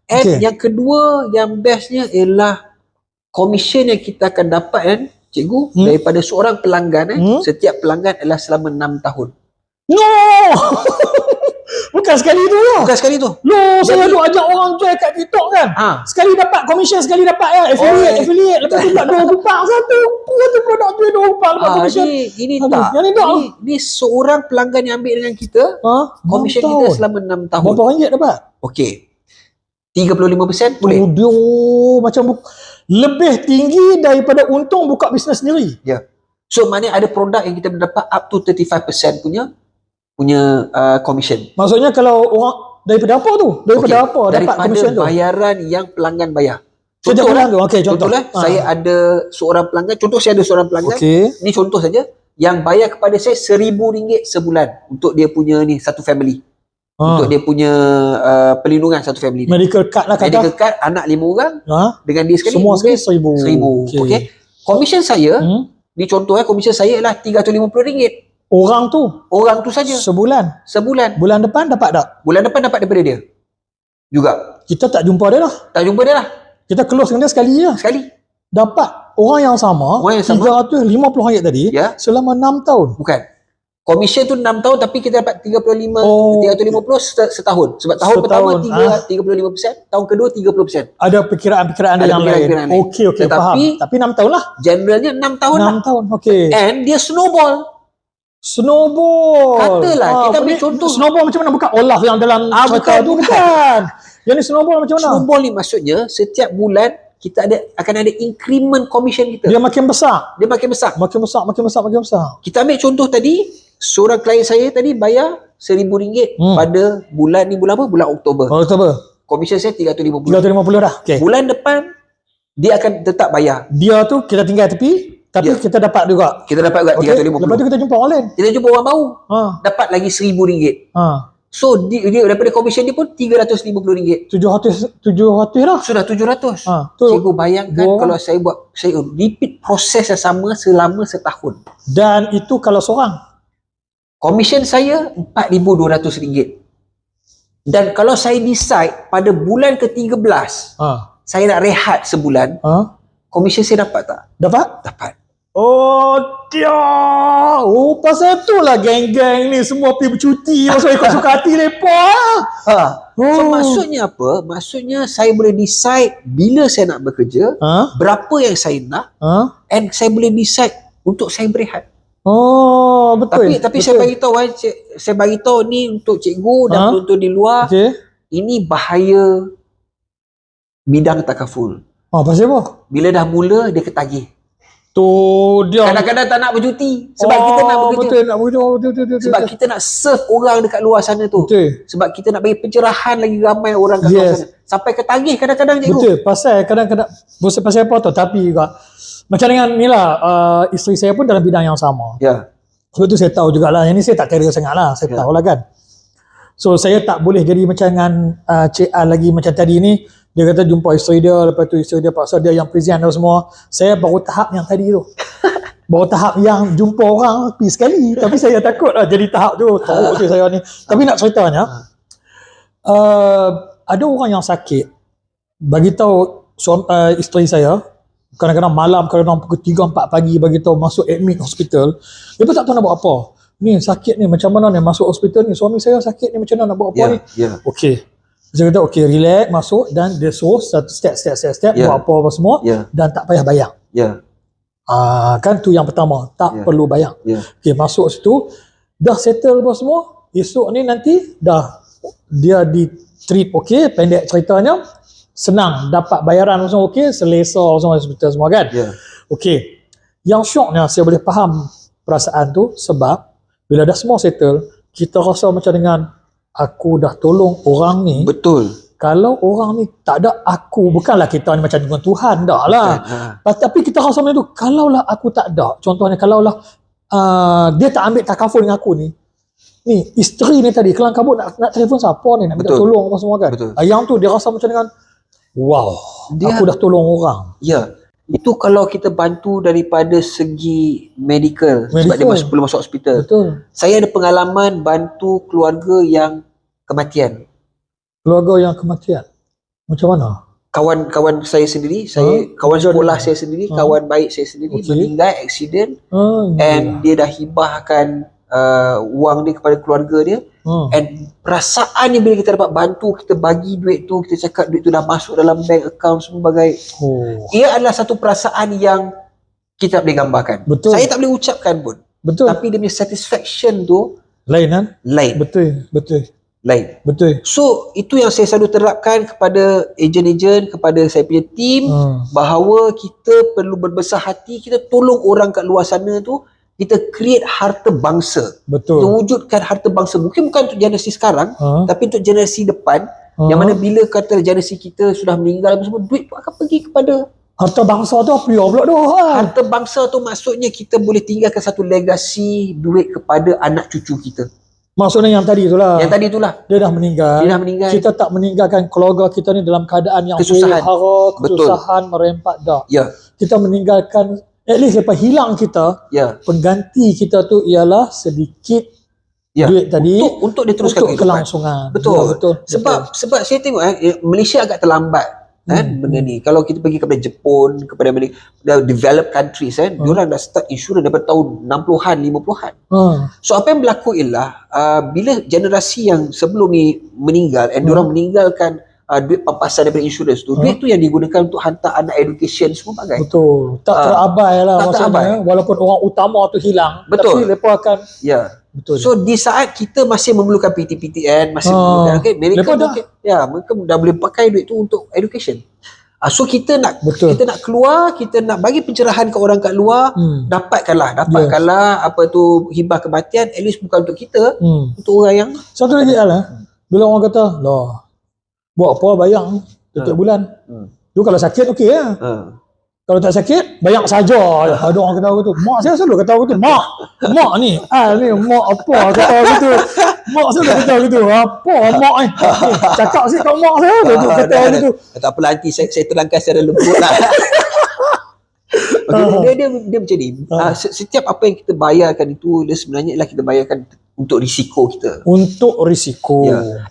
And Okay. yang kedua, yang bestnya ialah komisen yang kita akan dapat kan, cikgu, daripada seorang pelanggan setiap pelanggan adalah selama 6 tahun. No. Bukan sekali tu lah. Bukan sekali tu. Lo, saya Jadi- duk ajak orang join kat TikTok kan. Sekali dapat commission, sekali dapat affiliate. Lepas tu pula 2 rupang satu. Satu produk tu 2 rupang dapat commission. Ini Aduh, tak. yang ni tak. Ni seorang pelanggan yang ambil dengan kita, komisen 6 kita tahun. selama 6 tahun. Berapa ringgit dapat? Okey. 35% boleh. Macam lebih tinggi daripada untung buka bisnes sendiri. Ya. So maknanya ada produk yang kita dapat up to 35% punya commission. Maksudnya kalau orang daripada apa tu? Daripada Okey, apa dapat daripada commission tu? bayaran yang pelanggan bayar. Sejak bulan tu. Okey, contoh. Contohlah, saya ada seorang pelanggan, saya ada seorang pelanggan. Okey. Ni contoh saja, yang bayar kepada saya RM1,000 sebulan untuk dia punya ni satu family. Untuk dia punya perlindungan satu family. Medical card lah kata. Medical card anak 5 orang dengan dia sekali. Semua mungkin sekali RM1,000. RM1,000. Okey. Komisen saya, ni contoh komisen saya ialah RM350. Orang tu Orang tu saja. sebulan. Sebulan. Bulan depan dapat tak? Bulan depan dapat daripada dia. Juga. Kita tak jumpa dia lah. Tak jumpa dia lah. Kita close dengan dia sekali je. Sekali. Dapat orang yang sama, Orang yang sama. RM350 tadi Ya. selama 6 tahun. Bukan. Komisen tu 6 tahun tapi kita dapat 350 setahun. Sebab tahun pertama Setahun. 35%, tahun kedua 30%. Ada perkiraan-perkiraan Ada yang lain. perkiraan lain. Okey, Tetapi- faham. Tapi 6 tahun lah. Generalnya 6 tahun 6 lah. tahun. Okey. And dia snowball. Snowball. Katalah, kita ambil ni contoh. Snowball macam mana? Bukan Olaf yang dalam cerita bukan, tu. bukan. Bukan. Yang ni snowball macam mana? Snowball ni maksudnya setiap bulan kita akan ada increment commission kita. Dia makin besar. Dia makin besar. Makin besar, makin besar, makin besar. Kita ambil contoh tadi, seorang klien saya tadi bayar RM1,000 pada bulan ni, bulan apa? Bulan Oktober. Oktober. Komisen saya RM350. 350 dah. Okey. Bulan depan dia akan tetap bayar. Dia tu kita tinggal tepi, tapi Ya. kita dapat juga. Kita dapat juga Okey. RM350. Lepas tu kita jumpa orang lain. Kita jumpa orang baru, Ha. dapat lagi RM1,000. Ha. So dia daripada komisen dia pun RM350. 700 dah. Sudah 700. Tu. Cikgu bayangkan Dua. kalau saya repeat proses yang sama selama setahun. Dan itu kalau seorang. Komisen saya RM4,200. Dan kalau saya decide pada bulan ke-13 saya nak rehat sebulan, komisen saya dapat tak? Dapat? Dapat. Oh, dia. Oh, pasal tu lah geng-geng ni semua pergi bercuti. Pasal ikut suka hati mereka. So maksudnya apa? Maksudnya saya boleh decide bila saya nak bekerja, berapa yang saya nak, and saya boleh decide untuk saya berehat. Oh, betul. Tapi saya bagi tahu saya bagi tahu ni untuk cikgu dan penonton di luar, Okey. ini bahaya bidang takaful. Pasal apa? Bila dah mula dia ketagih. Tu dia. Kadang-kadang tak nak bercuti sebab kita nak bekerja. Betul, nak bekerja. Betul. Sebab kita nak serve orang dekat luar sana tu. Betul. Sebab kita nak bagi pencerahan lagi ramai orang kat luar Yes. sana. Sampai ketagih kadang-kadang cikgu. Betul. Pasal kadang-kadang bukan pasal apa tau, tapi juga macam dengan ni lah, isteri saya pun dalam bidang yang sama. Ya. Sebab tu saya tahu jugalah. Yang ni saya tak kira sangat lah. Saya tahu lah kan. So saya tak boleh jadi macam dengan Cik Al lagi macam tadi ni. Dia kata jumpa isteri dia, lepas tu isteri dia paksa dia yang present dan semua. Saya baru tahap yang tadi tu. Baru tahap yang jumpa orang pergi sekali. Tapi saya takut lah jadi tahap tu. Teruk tu saya ni. Tapi nak ceritanya, ada orang yang sakit. Bagi tahu isteri saya, kadang-kadang malam, kadang-kadang pukul 3-4 pagi bagi tahu masuk admit hospital. Dia pun tak tahu nak buat apa. Ni sakit ni macam mana ni masuk hospital ni. Suami saya sakit ni macam mana nak buat apa ni. Okey. Dia kata okey, relax, masuk dan dia suruh satu step buat apa semua dan tak payah bayar. Kan tu yang pertama, tak perlu bayar. Okey, masuk situ dah settle apa semua. Esok ni nanti dah dia di treat okey, pendek ceritanya senang dapat bayaran semua okey, selesa semua hospital semua kan. Okey. Yang syoknya saya boleh faham perasaan tu sebab bila dah semua settle, kita rasa macam dengan aku dah tolong orang ni. Betul. Kalau orang ni tak ada aku, bukanlah kita ni macam dengan Tuhan, tak lah. Tapi kita rasa macam tu, kalaulah aku tak ada, contohnya kalaulah dia tak ambil takaful dengan aku ni, isteri ni tadi, kelang kabut nak telefon siapa ni, nak minta tolong apa semua kan. Yang tu dia rasa macam dengan, wow. aku dah tolong orang. Ya, itu kalau kita bantu daripada segi medical, sebab dia belum masuk hospital. Betul. Saya ada pengalaman bantu keluarga yang kematian. Keluarga yang kematian. Macam mana? Kawan-kawan saya sendiri, kawan sekolah saya sendiri, kawan baik saya sendiri meninggal accident, and dia dah hibahkan wang dia kepada keluarga dia, and perasaan ni bila kita dapat bantu, kita bagi duit tu, kita cakap duit tu dah masuk dalam bank account semua bagai, ia adalah satu perasaan yang kita tak boleh gambarkan. Betul. Saya tak boleh ucapkan pun. Betul. Tapi dia punya satisfaction tu lain kan? lain. Betul. Lain. Betul. So itu yang saya selalu terapkan kepada ejen-ejen, kepada saya punya team, bahawa kita perlu berbesar hati, kita tolong orang kat luar sana tu, kita create harta bangsa. Betul. Kita wujudkan harta bangsa. Mungkin bukan untuk generasi sekarang, tapi untuk generasi depan, yang mana bila kata generasi kita sudah meninggal semua, duit tu akan pergi kepada harta bangsa tu apa ya pula tu? Harta bangsa tu maksudnya kita boleh tinggalkan satu legasi duit kepada anak cucu kita. Maksudnya yang tadi itulah. Yang tadi itulah. Dia dah meninggal. Kita tak meninggalkan keluarga kita ni dalam keadaan yang kesusahan, kesusahan merempat dah. Ya. Kita meninggalkan, at least lepas hilang kita, pengganti kita tu ialah sedikit duit tadi untuk diteruskan untuk kelangsungan. Betul. Ya, betul. Sebab saya tengok Malaysia agak terlambat benda ni. Kalau kita pergi kepada Jepun, kepada developed countries diorang dah start insurans daripada tahun 60-an, 50-an. So apa yang berlaku ialah bila generasi yang sebelum ni meninggal, diorang meninggalkan duit pampasan daripada insurans tu, duit tu yang digunakan untuk hantar anak education semua bagai. Betul. Tak terabai lah maksudnya. Walaupun orang utama tu hilang, tapi mereka akan betul. So di saat kita masih memerlukan PTPTN, masih memerlukan mereka dah boleh pakai duit tu untuk education. So kita nak keluar, kita nak bagi pencerahan ke orang kat luar, dapatkanlah apa tu hibah kematian, at least bukan untuk kita, untuk orang yang satu lagi bila orang kata lah buat apa bayang setiap bulan. Tu kalau sakit okey lah. Kalau tak sakit, bayang saja. Ada orang kata begitu. Mak saya selalu kata begitu. Mak ni, mak apa kata begitu. Mak selalu kata begitu. Apa mak ni? Cakap sih kat mak saya kata begitu. Tak apalah nanti saya terangkan secara lembut lah. Dia macam ni. Setiap apa yang kita bayarkan itu, dia sebenarnya ialah kita bayarkan untuk risiko kita. Untuk risiko.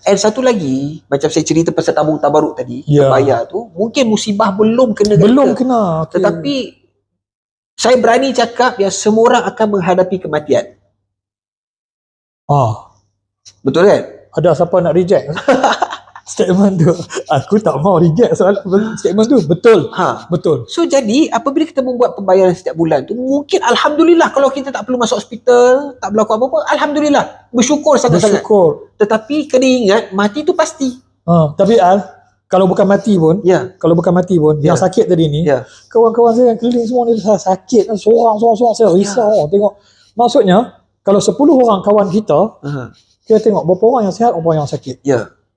And satu lagi, macam saya cerita pasal tabung tabaruk tadi, kita bayar tu, mungkin musibah belum kena. Tetapi saya berani cakap yang semua orang akan menghadapi kematian. Betul kan? Ada siapa nak reject statement tu? Aku tak mau reject soal statement tu. Betul. Betul. So jadi apabila kita membuat pembayaran setiap bulan tu, mungkin alhamdulillah kalau kita tak perlu masuk hospital, tak berlaku apa-apa, alhamdulillah. Bersyukur sangat-sangat. Tetapi kena ingat mati tu pasti. Tapi kalau bukan mati pun, yang sakit tadi ni, kawan-kawan saya yang keliling semua ni sakit, seorang saya risau tengok. Maksudnya kalau 10 orang kawan kita, kita tengok berapa orang yang sihat, berapa orang yang sakit.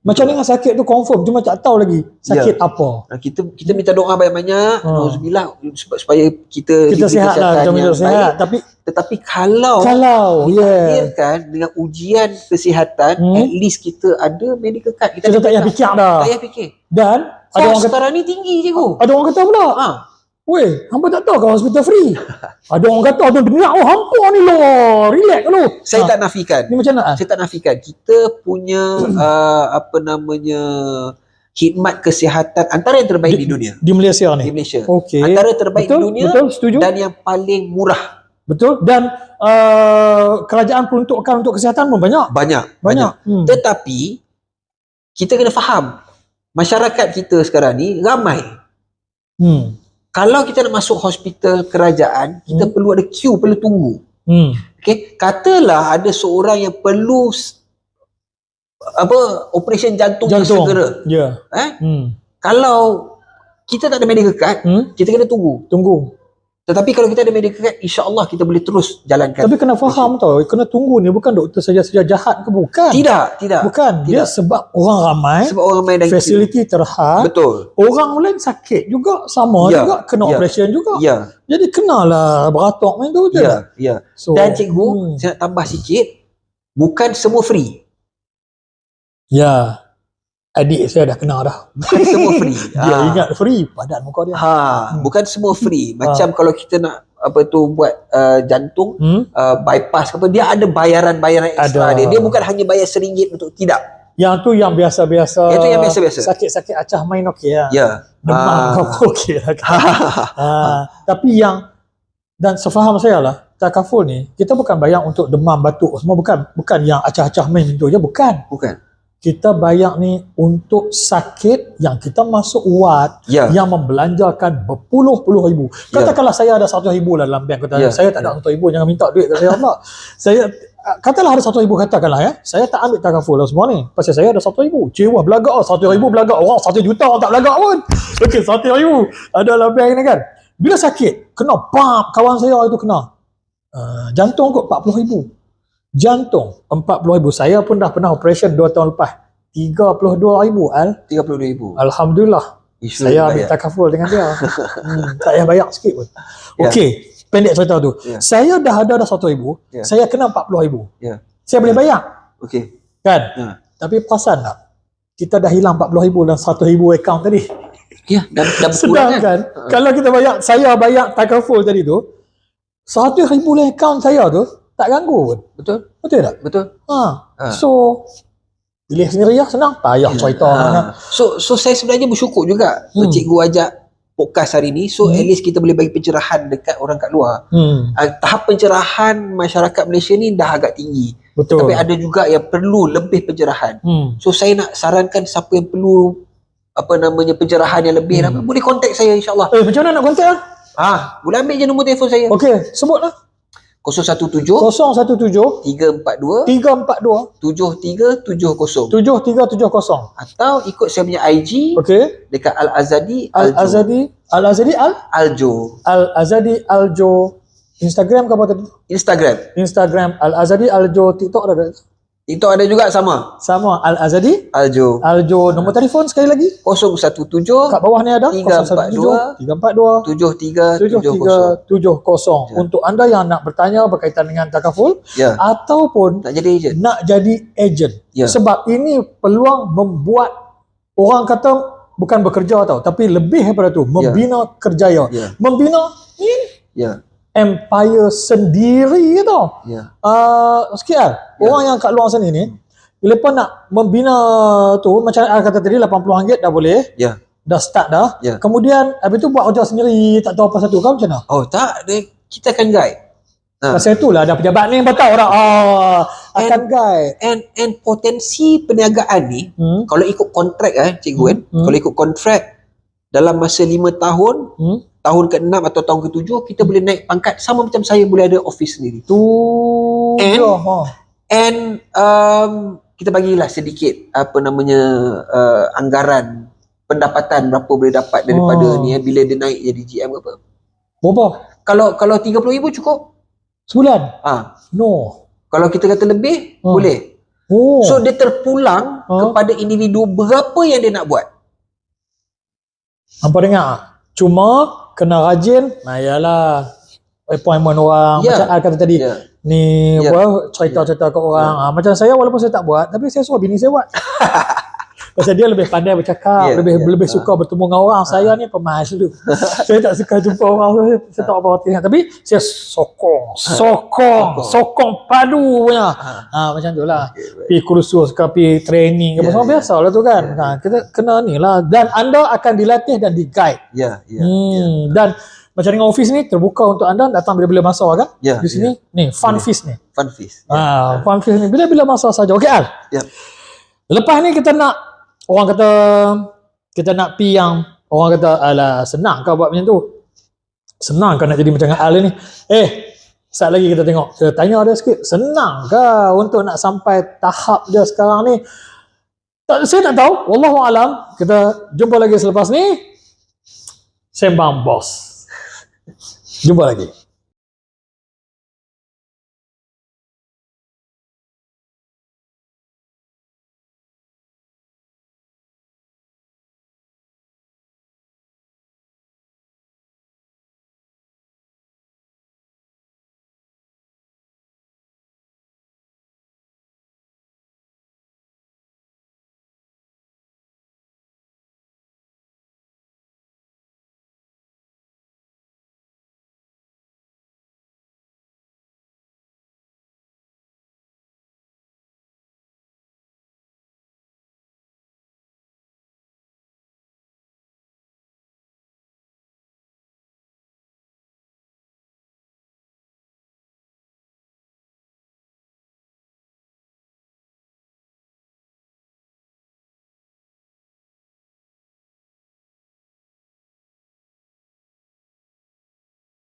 Macam dengan sakit tu confirm, cuma tak tahu lagi sakit apa. Kita minta doa banyak-banyak, nauzubillah, supaya kita sihat lah, kita minta sihat. Tetapi kalau takdirkan dengan ujian kesihatan, at least kita ada medical card. Kita tak payah fikir dah. Tak payah fikir. Dan ada orang kata, sekarang ni tinggi cikgu. Ada orang kata pula, weh, hampa tak tahu kan hospital free. Ada orang kata tu dengar, hampa ni loh, relax lu. Saya tak nafikan. Ni macam mana? Saya tak nafikan. Kita punya khidmat kesihatan antara yang terbaik di dunia. Di Malaysia ni. Di Malaysia. Okey. Antara terbaik di dunia. Betul, setuju. Dan yang paling murah. Betul. Dan kerajaan peruntukan untuk kesihatan pun banyak. Banyak. Tetapi kita kena faham, masyarakat kita sekarang ni ramai. Kalau kita nak masuk hospital kerajaan, kita perlu ada queue, perlu tunggu. Okay? Katalah ada seorang yang perlu operasi jantung segera. Kalau kita tak ada medical card, kita kena tunggu. Tetapi kalau kita ada medical card, insya-Allah kita boleh terus jalankan. Tapi kena faham tau, kena tunggu ni bukan doktor saja jahat ke, bukan. Tidak. Bukan. Dia sebab orang ramai dan fasiliti terhad. Betul. Orang lain sakit juga, sama juga, kena operation juga. Jadi kenalah beratok main tu je. So, dan cikgu, saya nak tambah sikit, bukan semua free. Adik saya dah kena dah. Bukan semua free. Dia ingat free, padan muka dia. Bukan semua free. Macam kalau kita nak apa tu buat jantung, bypass apa, dia ada bayaran-bayaran ekstra Ada. dia. Dia bukan hanya bayar RM1 untuk tidak. Yang tu yang biasa-biasa. Yang tu yang biasa-biasa. Sakit-sakit acah main okey lah. Ya. Demam kau okey lah kan. Tapi yang, dan sefaham saya lah, takaful ni kita bukan bayar untuk demam batuk semua, bukan yang acah-acah main tu je, bukan. Kita bayar ni untuk sakit yang kita masuk ward, yang membelanjakan berpuluh-puluh ribu. Katakanlah saya ada RM100,000 lah dalam bank, saya tak ada RM100,000, jangan minta duit kat saya pula. Saya katalah ada RM100,000, katakanlah ya, saya tak ambil takaful lah semua ni pasal saya ada RM100,000. Cewa belagak RM100,000 belagak, orang RM1 juta orang tak belagak pun. Okey, RM100,000 ada dalam bank ni kan. Bila sakit, kena pam, kawan saya itu kena jantung kot RM40,000. Jantung RM40,000. Saya pun dah pernah operation 2 tahun lepas. RM32,000 RM32,000. Alhamdulillah. Saya ambil takaful dengan dia. Tak payah bayar sikit pun. Okey, pendek cerita tu. Saya dah ada RM100,000, saya kena RM40,000. Saya boleh bayar. Okey. Kan? Tapi perasan tak? Kita dah hilang RM40,000 dan RM100,000 akaun tadi. Ya, dah berkurang Sedangkan kalau kita bayar, saya bayar takaful tadi tu, RM100,000 dalam akaun saya tu tak ganggu pun. Betul tak? Betul. So pilih sendiri lah, senang. Tak payah cerita mana. So saya sebenarnya bersyukur juga cikgu ajak podcast hari ni. So at least kita boleh bagi pencerahan dekat orang kat luar. Tahap pencerahan masyarakat Malaysia ni dah agak tinggi. Betul. Tapi ada juga yang perlu lebih pencerahan. So saya nak sarankan siapa yang perlu pencerahan yang lebih, boleh contact saya insyaAllah. Macam mana nak contact lah? Boleh ambil je nombor telefon saya. Okey, sebutlah. 017 017 342 342 7370 7370. atau ikut saya punya IG dekat Al-Azadi Aljo. Instagram ke apa tadi? Instagram Al-Azadi Aljo. TikTok ada? TikTok ada juga, sama Al-Azadi Aljo. Nombor telefon sekali lagi 017 kat bawah ni ada 342 7370. Untuk anda yang nak bertanya berkaitan dengan takaful ataupun nak jadi ejen. Sebab ini peluang membuat, orang kata bukan bekerja tau, tapi lebih daripada tu, membina kerjaya, membina empire sendiri tau. Sekian orang yang kat luar sana ni, bila pun nak membina tu, macam kata tadi RM80 dah boleh, dah start dah. Kemudian habis tu buat kerja sendiri, tak tahu apa satu kan, macam mana? Tak, kita akan guide. Pasal itulah ada pejabat ni yang tahu dah akan guide. And potensi perniagaan ni, kalau ikut kontrak cikgu kalau ikut kontrak dalam masa 5 tahun, tahun ke-6 atau tahun ke-7 kita boleh naik pangkat, sama macam saya boleh ada office sendiri. And kita bagilah sedikit anggaran pendapatan berapa boleh dapat daripada ni bila dia naik jadi GM ke apa. Berapa? Kalau RM30,000 cukup sebulan? No. Kalau kita kata lebih boleh. So dia terpulang kepada individu berapa yang dia nak buat. Hampa dengar? Cuma kena rajin. Yalah, appointment orang, macam Al kata tadi, ni cerita-cerita ke orang. Macam saya, walaupun saya tak buat, tapi saya suruh bini saya buat. Pasal dia lebih pandai bercakap, lebih suka bertemu dengan orang. Saya ni pemas dulu. Saya tak suka jumpa orang, saya tak apa-apa tengok. Tapi saya sokong padu punya. Macam tu lah. Pergi kursus ke, pergi training ke, semua biasa lah tu kan. Kita kena ni lah. Dan anda akan dilatih dan di-guide. Dan macam dengan office ni, terbuka untuk anda datang bila-bila masa kan. Di sini, ni, fun feast ni. Fun feast ni, bila-bila masa saja. Okey Al? Lepas ni kita nak, orang kata kita nak pi yang orang kata alah senang kau buat macam tu, senang kau nak jadi macam Al ni. Saat lagi kita tengok, kita tanya dia sikit, senang ke untuk nak sampai tahap dia sekarang ni? Saya tak tahu, wallahu alam. Kita jumpa lagi selepas ni. Sembang Bos. Jumpa lagi.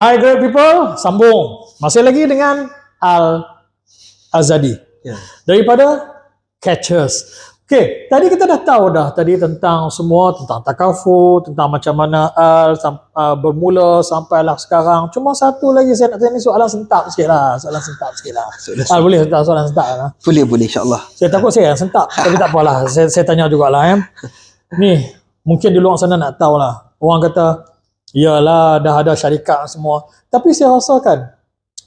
Hi great people, sambung. Masih lagi dengan Al-Azadi. Daripada Catchers. Okay, tadi kita dah tahu tadi tentang semua, tentang takaful, tentang macam mana bermula sampailah sekarang. Cuma satu lagi saya nak tanya ni soalan sentap sikit lah. Boleh soalan sentap lah. Boleh insyaAllah. Saya takut saya yang sentap, tapi tak apalah. Saya tanya jugalah. Ni, mungkin di luar sana nak tahu lah. Orang kata, yalah dah ada syarikat semua. Tapi saya rasakan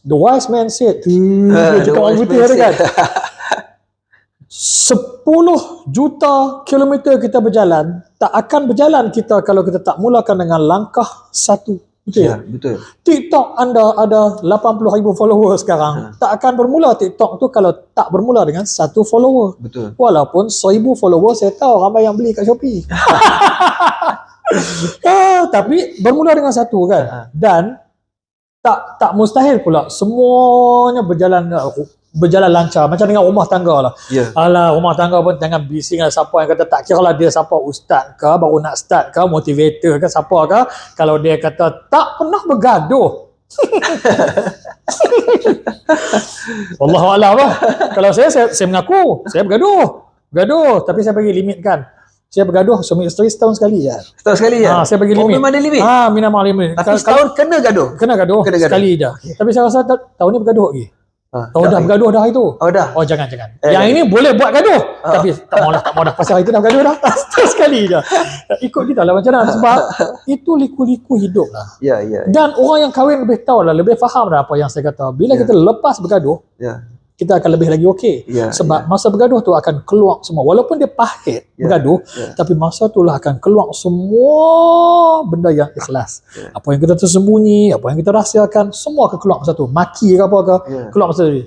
the wise man said, dia cakap orang putih ada kan, 10 juta kilometer kita berjalan, tak akan berjalan kita kalau kita tak mulakan dengan langkah satu. Betul? Ya, betul. TikTok anda ada 80,000 follower sekarang. Tak akan bermula TikTok tu kalau tak bermula dengan 1 follower. Betul. Walaupun 1000 follower saya tahu ramai yang beli kat Shopee. Tapi bermula dengan 1 kan. Dan tak mustahil pula semuanya berjalan lancar macam dengan rumah tangga lah. Alah, rumah tangga pun jangan bising lah siapa yang kata, tak kira lah dia siapa, ustaz ke, baru nak start ke, motivator ke, siapa ke, kalau dia kata tak pernah bergaduh. Wallahualam lah. Kalau saya mengaku saya bergaduh, tapi saya bagi limit kan. Saya bergaduh suami isteri setahun sekali je. Setahun sekali je? Saya bagi limit. Memang ada limit? Minimum limit. Tapi setahun kena gaduh? Kena gaduh sekali je. Tapi saya rasa tahun ni bergaduh lagi. Dah bergaduh dah itu. Dah. Jangan. Yang ini boleh buat gaduh. Tapi tak mau dah. Pasal itu dah bergaduh dah. Sekali je. Ikut kita lah macam mana. Sebab itu liku-liku hidup lah. Ya. Dan orang yang kahwin lebih tahu lah, lebih faham dah apa yang saya kata. Bila kita lepas bergaduh, kita akan lebih lagi okey. Sebab masa bergaduh tu akan keluar semua. Walaupun dia pahit bergaduh, tapi masa tu lah akan keluar semua benda yang ikhlas. Apa yang kita tersembunyi, apa yang kita rahsiakan, semua akan keluar masa tu. Maki ke apa ke, keluar masa tu.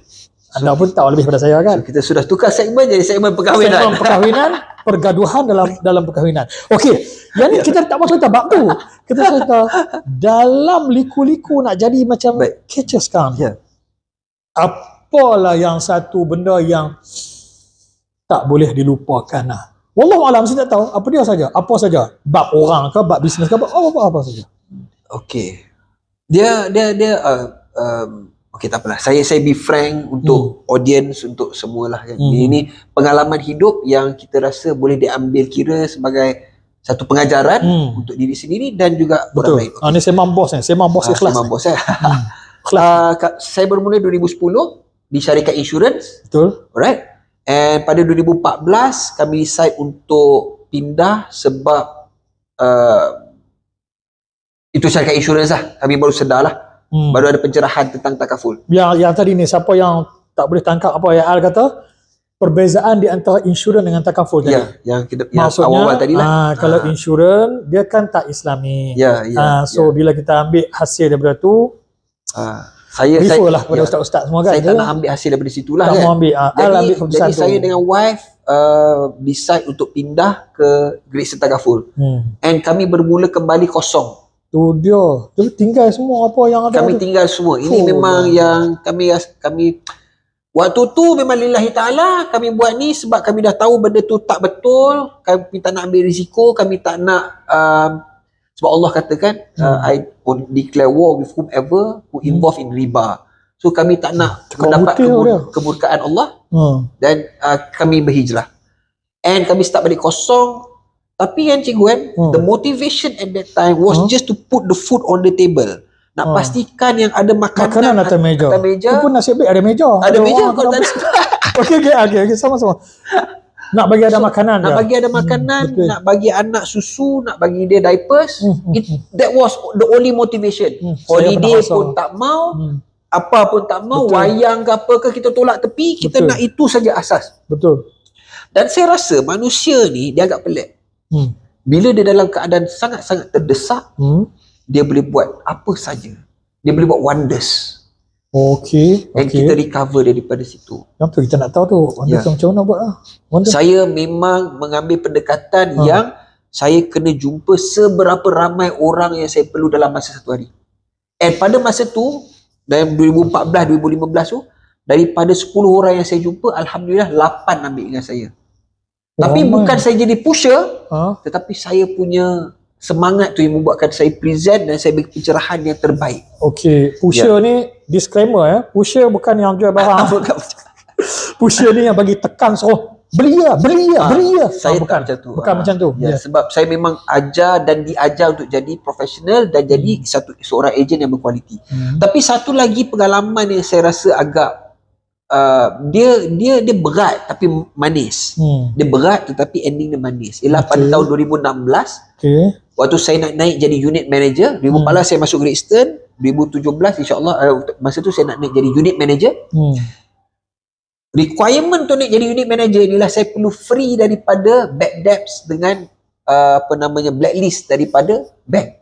Anda pun tahu lebih pada saya kan. So, kita sudah tukar segmen jadi segmen perkahwinan. Segmen perkahwinan, pergaduhan dalam perkahwinan. Okey, yang ni kita tak mau cerita bab tu. Kita cerita dalam liku-liku nak jadi macam Catchers sekarang. Apalah yang satu benda yang tak boleh dilupakan lah. Wallahualam, saya tak tahu apa dia saja. Apa saja. Bab orang ke, bab bisnes ke, apa saja. Okey. Dia okey, tak apalah. Saya be frank untuk audience, untuk semualah kan. Ini pengalaman hidup yang kita rasa boleh diambil kira sebagai satu pengajaran untuk diri sendiri dan juga orang lain. Ini Semang Bos ni. Semang Bos ikhlas. Semang Bos saya bermula 2010 di syarikat insurans. Betul. Alright. And pada 2014 kami decide untuk pindah sebab itu syarikat insurans lah. Kami baru sedar lah. Baru ada pencerahan tentang takaful. Yang tadi ni, siapa yang tak boleh tangkap apa yang Al kata, perbezaan di antara insurans dengan takaful tadi. Yang maksudnya, awal-awal tadi lah. Kalau insurans, dia kan tak Islami. So bila kita ambil hasil daripada tu, saya lah kepada ustaz-ustaz semua kan. Saya tak nak ambil hasil daripada situ lah tak kan. Mau ambil, jadi saya dengan wife decide untuk pindah ke Great Eastern Takaful. And kami bermula kembali kosong. Tu dia. Jadi tinggal semua apa yang ada. Kami tinggal semua. Ini memang yang kami waktu tu memang lillahi ta'ala kami buat ni sebab kami dah tahu benda tu tak betul. Kami tak nak ambil risiko. Kami tak nak sebab Allah katakan I declare war with whomever who involved in riba. So kami tak nak mendapat kemurkaan Allah dan kami berhijrah. And kami start balik kosong. Tapi yang cikgu kan, the motivation at that time was just to put the food on the table. Nak pastikan yang ada makanan atas meja. Itu pun nasib baik ada meja. Ada meja kau tak Okey, sama-sama. Nak bagi ada makanan. Nak bagi ada makanan, nak bagi anak susu, nak bagi dia diapers. That was the only motivation. Holiday pun tak mau, apa pun tak mau, wayang ke apa ke kita tolak tepi, kita nak itu saja asas. Betul. Dan saya rasa manusia ni dia agak pelik. Bila dia dalam keadaan sangat-sangat terdesak, dia boleh buat apa saja. Dia boleh buat wonders. Okey. Dan kita recover daripada situ. Yang tu kita nak tahu tu. Wonders macam mana buat lah. Saya memang mengambil pendekatan yang saya kena jumpa seberapa ramai orang yang saya perlu dalam masa satu hari. And pada masa tu, dalam 2014-2015 tu, daripada 10 orang yang saya jumpa, Alhamdulillah 8 ambil dengan saya. Tapi bukan saya jadi pusher, tetapi saya punya semangat tu yang membuatkan saya present dan saya bagi pencerahan yang terbaik. Okey, pusher ni disclaimer ya. Pusher bukan yang jual barang. Pusher ni yang bagi tekan suruh beli ya. Saya bukan tak macam tu. Bukan macam tu. Ya, sebab saya memang ajar dan diajar untuk jadi profesional dan jadi seorang ejen yang berkualiti. Tapi satu lagi pengalaman yang saya rasa agak dia berat tapi manis. Dia berat tetapi ending dia manis. Ialah pada tahun 2016. Okey. Waktu saya nak naik jadi unit manager, 2014 saya masuk Great Eastern, 2017 insya-Allah masa tu saya nak naik jadi unit manager. Requirement untuk naik jadi unit manager inilah saya perlu free daripada bad debts dengan blacklist daripada bank.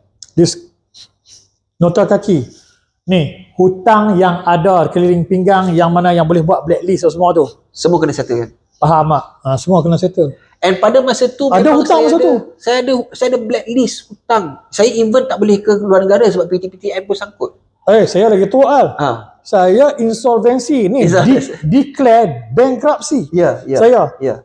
Nota kaki. Ni, hutang yang ada keliling pinggang yang mana yang boleh buat blacklist semua tu. Semua kena settle. Faham tak? Semua kena settle. And pada masa tu Ada memang hutang masa tu? Saya ada blacklist hutang. Saya even tak boleh ke luar negara sebab PTPTN pun sangkut. Saya lagi tua Al. Saya insolvency ni, declared bankruptcy. Ya. Saya. Ya.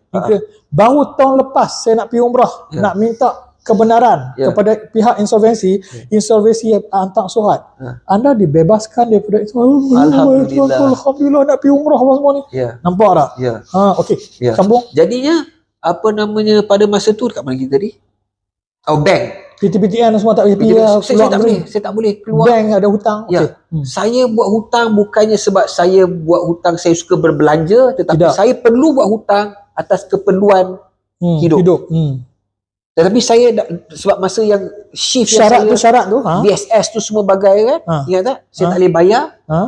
Baru tahun lepas saya nak pergi umrah, nak minta kebenaran kepada pihak insolvensi. Insolvensi hantar surat. Anda dibebaskan daripada itu. Alhamdulillah. Alhamdulillah nak pergi umrah apa semua ni. Nampak tak? Okey. Sambung. Jadinya pada masa tu dekat mana kita tadi? Bank. PTPTN semua tak boleh pergi. Saya tak boleh keluar. Bank ada hutang. Saya buat hutang bukannya sebab saya buat hutang saya suka berbelanja, tetapi saya perlu buat hutang atas keperluan hidup. Tetapi saya sebab masa yang shift syarat tu BSS tu semua bagai kan, ingat tak? Saya tak boleh bayar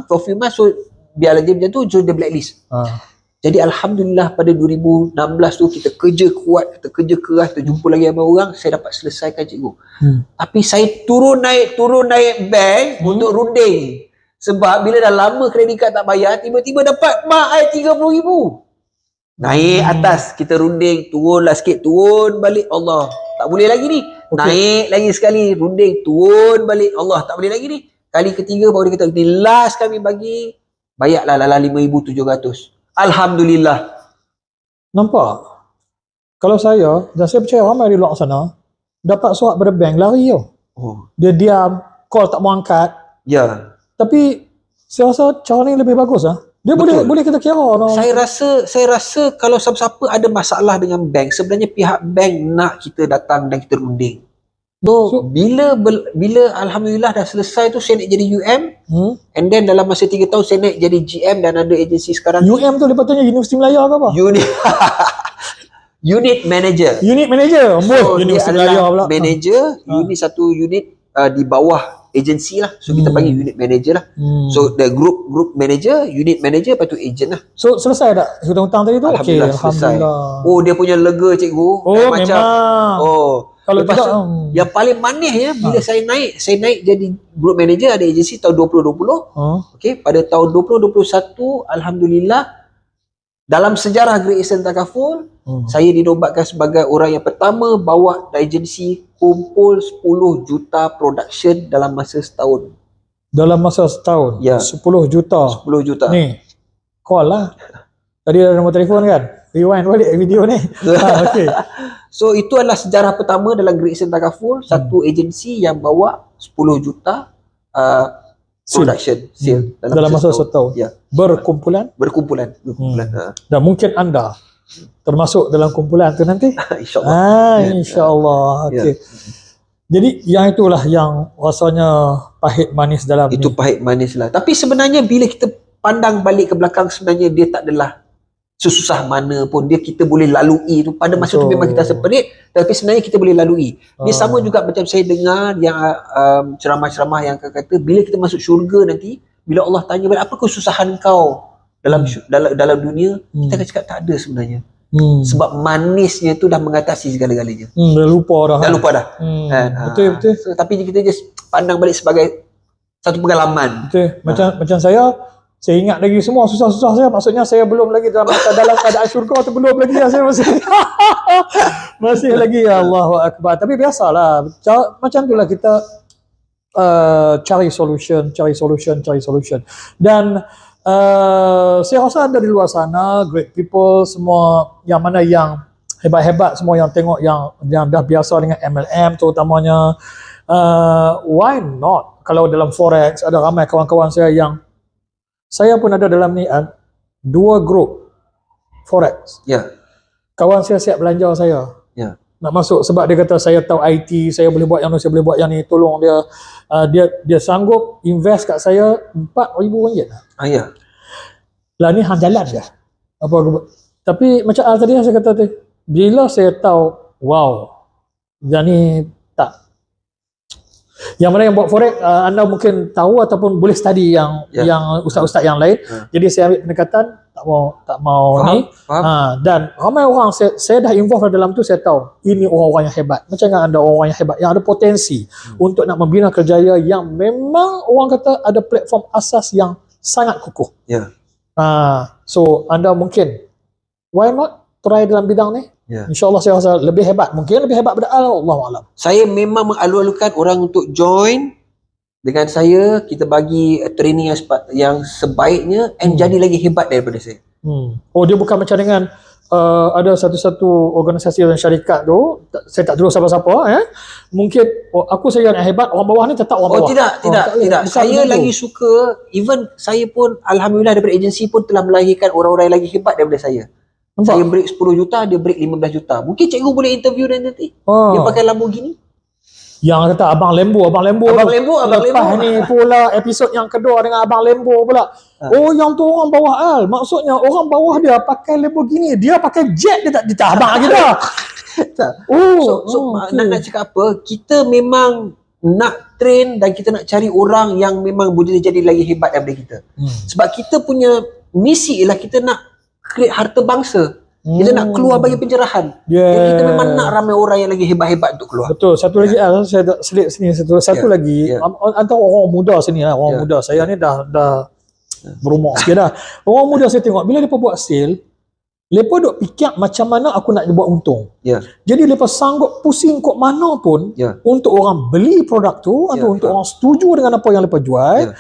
for few months, so biarlah dia macam tu, so dia blacklist. Jadi Alhamdulillah pada 2016 tu kita kerja kuat, kita kerja keras, kita jumpa lagi ramai orang, saya dapat selesaikan cikgu. Tapi saya turun naik bank untuk runding. Sebab bila dah lama kredit kad tak bayar, tiba-tiba dapat mak saya 30,000. Naik atas, kita runding, turunlah sikit, turun balik, Allah tak boleh lagi ni. Naik lagi sekali, runding, turun balik, Allah tak boleh lagi ni. Kali ketiga baru dia kata, ni last kami bagi, bayarlah dalam 5,700. Alhamdulillah. Nampak? Kalau saya, dan saya percaya ramai di luar sana, dapat surat pada bank, lari tau. Dia diam, call tak mau angkat. Ya. Tapi saya rasa cara ni lebih bagus Dia boleh kita kira. Saya rasa kalau siapa-siapa ada masalah dengan bank, sebenarnya pihak bank nak kita datang dan kita runding. So bila Alhamdulillah dah selesai tu, saya nak jadi UM, and then dalam masa 3 tahun saya naik jadi GM dan ada agensi sekarang. UM tu lepasnya Universiti Melaya ke apa? Unit manager. Unit manager. So dia adalah manager, satu unit di bawah agensi lah. So kita panggil unit manager lah. So the group manager, unit manager, lepas tu agent lah. So selesai tak hutang-hutang tadi tu? Alhamdulillah, selesai. Dia punya lega cikgu. Memang. Kalau lepas tidak, yang paling manis bila saya naik jadi group manager, ada agensi tahun 2020. Okey, pada tahun 2021 Alhamdulillah dalam sejarah Great Eastern Takaful, saya dinobatkan sebagai orang yang pertama bawa agensi kumpul 10 juta production dalam masa setahun. Dalam masa setahun? Ya. 10 juta. 10 juta. Ni, call lah. Tadi ada nombor telefon kan? Rewind balik video ni. Okay. So itu adalah sejarah pertama dalam Great Eastern Takaful, satu agensi yang bawa 10 juta production sale dalam masa setahun. Ya. Berkumpulan. Dan mungkin anda termasuk dalam kumpulan tu nanti. InsyaAllah. InsyaAllah. Okay. Jadi yang itulah yang rasanya pahit manis dalam itu ni. Pahit manis lah. Tapi sebenarnya bila kita pandang balik ke belakang, sebenarnya dia tak adalah sesusah mana pun. Kita boleh lalui tu. Pada masa tu memang kita seperit, tapi sebenarnya kita boleh lalui. Dia sama juga macam saya dengar yang ceramah-ceramah yang kata bila kita masuk syurga nanti, bila Allah tanya balik, apa kesusahan kau dalam dunia, kita akan cakap tak ada sebenarnya. Sebab manisnya tu dah mengatasi segala-galanya. Dah lupa dah. Betul. So, tapi kita just pandang balik sebagai satu pengalaman. Betul. Macam saya ingat lagi semua susah-susah saya. Maksudnya saya belum lagi dalam keadaan syurga tu, belum lagi saya masih lagi. Allahu Akbar. Tapi biasalah. Macam itulah kita cari solution. Dan saya rasa ada di luar sana great people semua yang mana yang hebat-hebat semua yang tengok yang dah biasa dengan MLM terutamanya, why not? Kalau dalam forex ada ramai kawan-kawan saya pun ada dalam ni 2 grup forex. Ya. Kawan saya siap belanja saya. Ya. Nak masuk sebab dia kata saya tahu IT, saya boleh buat yang ni, saya boleh buat yang ni, tolong dia. Dia sanggup invest kat saya RM4,000. Ya. Lah ni hang jalan dah. Tapi macam tadi saya kata tu, bila saya tahu, wow, yang ni tak. Yang mana yang buat forex, anda mungkin tahu ataupun boleh study yang ustaz-ustaz yang lain. Jadi saya ambil pendekatan tak mau Faham, ni. faham. Dan ramai orang saya dah involve dalam tu, saya tahu ini orang-orang yang hebat. Macam mana anda orang yang hebat yang ada potensi untuk nak membina kerjaya yang memang orang kata ada platform asas yang sangat kukuh. Ya. So anda mungkin why not try dalam bidang ni? Ya. InsyaAllah saya rasa lebih hebat. Mungkin lebih hebat daripada Allah. Saya memang mengalu-alukan orang untuk join dengan saya. Kita bagi training yang sebaiknya and jadi lagi hebat daripada saya. Oh, dia bukan macam dengan ada satu-satu organisasi dan syarikat tu, saya tak tahu siapa-siapa, mungkin aku saya yang hebat, orang bawah ni tetap orang bawah. Tidak. Bukan Saya macam lagi tu. suka, even saya pun alhamdulillah daripada agensi pun telah melahirkan orang-orang yang lagi hebat daripada saya. Nampak? Saya break 10 juta, dia break 15 juta. Mungkin cikgu boleh interview dia nanti. Ah. Dia pakai Lamborghini. Yang kata Abang Lembo. Abang Lembo. Lepas ni pula episod yang kedua dengan Abang Lembo pula. Oh, yang tu orang bawah Al. Maksudnya orang bawah dia pakai Lamborghini, dia pakai jet, dia tak abang kita. Okay. Nak cakap apa, kita memang nak train dan kita nak cari orang yang memang boleh jadi lagi hebat daripada kita. Sebab kita punya misi ialah kita nak create harta bangsa. Kita nak keluar bagi pencerahan. Dan kita memang nak ramai orang yang lagi hebat-hebat untuk keluar. Betul. Satu lagi saya tak selit sini satu lagi antara orang muda sini lah, orang muda saya ni dah berumur sikit dah. Orang muda saya tengok bila depa buat sale, depa duk fikir macam mana aku nak buat untung. Jadi depa sanggup pusing kok mana pun untuk orang beli produk tu atau untuk orang setuju dengan apa yang depa jual.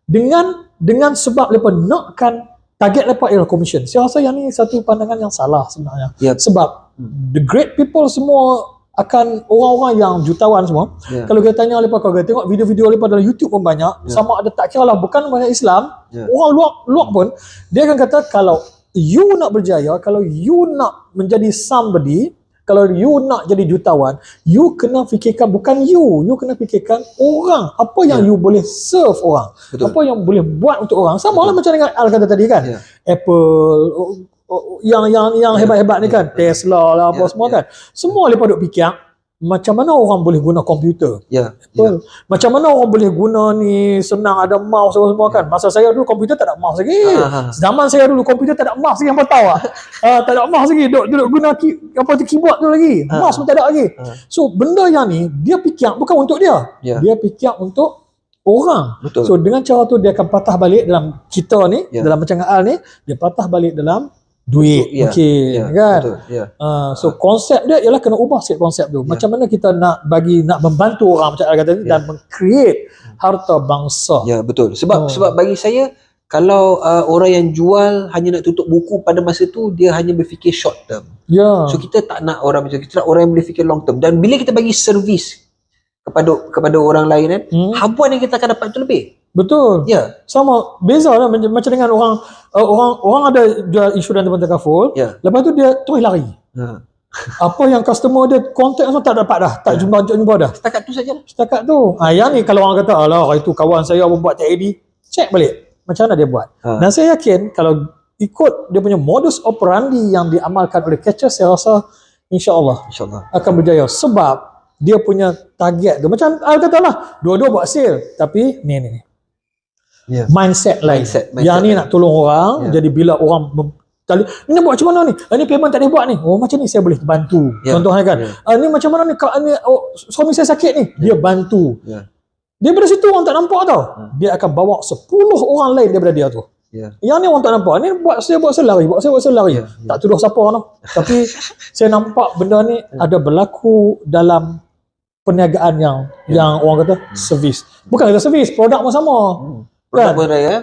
Dengan sebab depa nakkan target lepas ialah commission. Saya rasa yang ni satu pandangan yang salah sebenarnya. Sebab the great people semua akan orang-orang yang jutawan semua. Kalau kita tanya lepas kau tengok video-video lepas dalam YouTube pun banyak, sama ada tak kira lah bukan banyak Islam, orang luar pun dia akan kata kalau you nak berjaya, kalau you nak menjadi somebody, kalau you nak jadi jutawan, you kena fikirkan bukan you kena fikirkan orang, apa yang you boleh serve orang. Betul. Apa yang boleh buat untuk orang. Sama lah macam dengan Al kata tadi kan. Apple, yang hebat-hebat ni kan, Tesla lah apa semua kan. Semua lepas duk fikir macam mana orang boleh guna komputer. Macam mana orang boleh guna ni senang ada mouse semua kan. Masa saya dulu komputer tak ada mouse lagi. Zaman saya dulu komputer tak ada mouse lagi, apa tahu tak ada mouse lagi, duduk guna keyboard tu lagi. Mouse pun tak ada lagi. So benda yang ni dia fikir bukan untuk dia. Dia fikir untuk orang. Betul. So dengan cara tu dia akan patah balik dalam kita ni, dalam macam Al ni, dia patah balik dalam duit. Kan? Betul. So konsep dia ialah kena ubah sikit konsep tu. Macam mana kita nak membantu orang macam kata tadi dan meng-create harta bangsa. Betul. Sebab bagi saya kalau orang yang jual hanya nak tutup buku pada masa tu, dia hanya berfikir short term. So kita tak nak orang macam kita nak orang yang boleh fikir long term. Dan bila kita bagi servis kepada orang lain kan, habuan yang kita akan dapat tu lebih. Betul. Sama beza lah macam dengan orang ada jual insurans teman takaful. Lepas tu dia terus lari. Apa yang customer dia contact semua tak dapat dah, tak jumpa dah. Setakat tu saja. Setakat tu. Yang ni kalau orang kata alah itu kawan saya buat TAD, check balik macam mana dia buat. Dan saya yakin kalau ikut dia punya modus operandi yang diamalkan oleh catcher, saya rasa insya-Allah akan berjaya sebab dia punya target tu macam katalah dua-dua buat sale tapi ni mindset lain. Yang ni nak tolong orang. Jadi bila orang ni buat macam mana ni? Ni payment tak boleh buat ni. Oh macam ni saya boleh bantu. Contohnya kan. Ni macam mana ni? Suami saya sakit ni. Dia bantu. Daripada situ orang tak nampak tau. Dia akan bawa 10 orang lain daripada dia tu. Yang ni orang tak nampak. Ni buat saya lari. Tak tuduh siapa tau. Tapi saya nampak benda ni ada berlaku dalam perniagaan yang orang kata servis. Bukan kata servis, produk pun sama. Produk Kan? pun raya.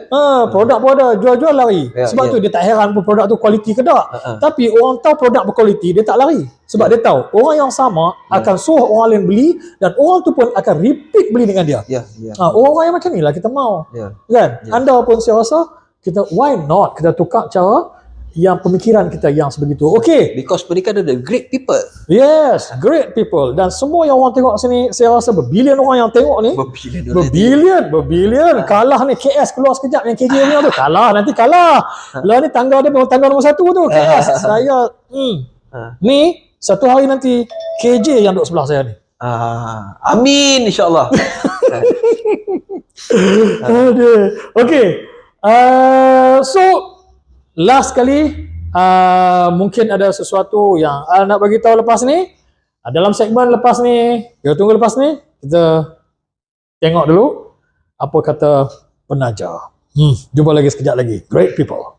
Produk pun ada, jual-jual lari. Ya, Sebab ya. tu dia tak heran pun produk tu kualiti ke tak. Tapi orang tahu produk berkualiti, dia tak lari. Sebab dia tahu orang yang sama akan suruh orang lain beli dan orang tu pun akan repeat beli dengan dia. Ya, ya. Orang-orang yang macam ni lah kita mau. Ya. Kan? Anda pun saya rasa kita why not kita tukar cara yang pemikiran kita yang sebegitu. Okey. Because mereka ada the great people. Yes, great people. Dan semua yang orang tengok sini, saya rasa berbilion orang yang tengok ni. Berbilion. Kalah ni KS keluar sekejap yang KJ punya tu. Kalah. Lah ni tangga dia memang tangga nombor 1 tu KS. Saya ni satu hari nanti KJ yang duduk sebelah saya ni. Amin insya-Allah. Okay. So last kali mungkin ada sesuatu yang nak bagi tahu lepas ni. Dalam segmen lepas ni, kita tunggu lepas ni, kita tengok dulu apa kata penaja. Jumpa lagi sekejap lagi. Great people.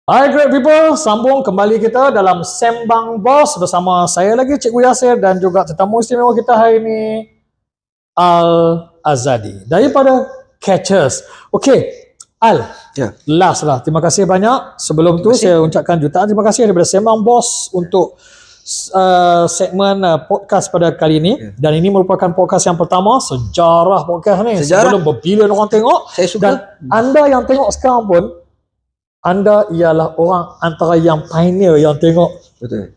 Hai great people, sambung kembali kita dalam Sembang Bos bersama saya lagi Cikgu Yasir dan juga tetamu istimewa kita hari ini Al Azadi daripada Catchers. Okey, Al. Ya. Last lah. Terima kasih banyak. Sebelum tu saya ucapkan jutaan terima kasih daripada Sembang Bos untuk segmen podcast pada kali ini. Dan ini merupakan podcast yang pertama, sejarah podcast ni. Sebelum berbilion orang tengok. Saya suka. Dan anda yang tengok sekarang pun, anda ialah orang antara yang pioneer yang tengok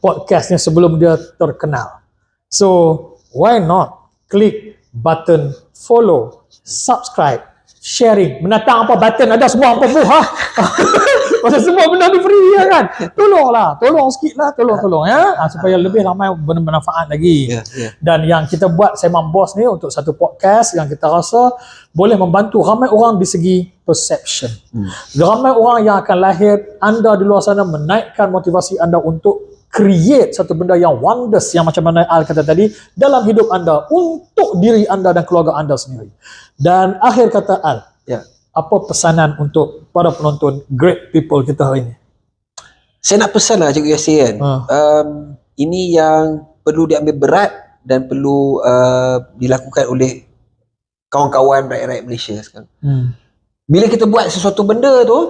podcastnya sebelum dia terkenal. So, why not klik button follow, subscribe, sharing. Menatang apa button ada semua apa buah. Pasal semua benda ni free ya kan. Tolong sikit lah, tolong ya. Supaya lebih ramai bermanfaat lagi. Dan yang kita buat Sembang Bos ni untuk satu podcast yang kita rasa boleh membantu ramai orang di segi perception. Ramai orang yang akan lahir, anda di luar sana menaikkan motivasi anda untuk create satu benda yang wonders yang macam mana Al kata tadi dalam hidup anda untuk diri anda dan keluarga anda sendiri. Dan akhir kata Al, apa pesanan untuk para penonton great people kita hari ini? Saya nak pesan lah Cikgu Yasir kan. Ini yang perlu diambil berat dan perlu dilakukan oleh kawan-kawan rakyat-rakyat Malaysia sekarang. Bila kita buat sesuatu benda tu,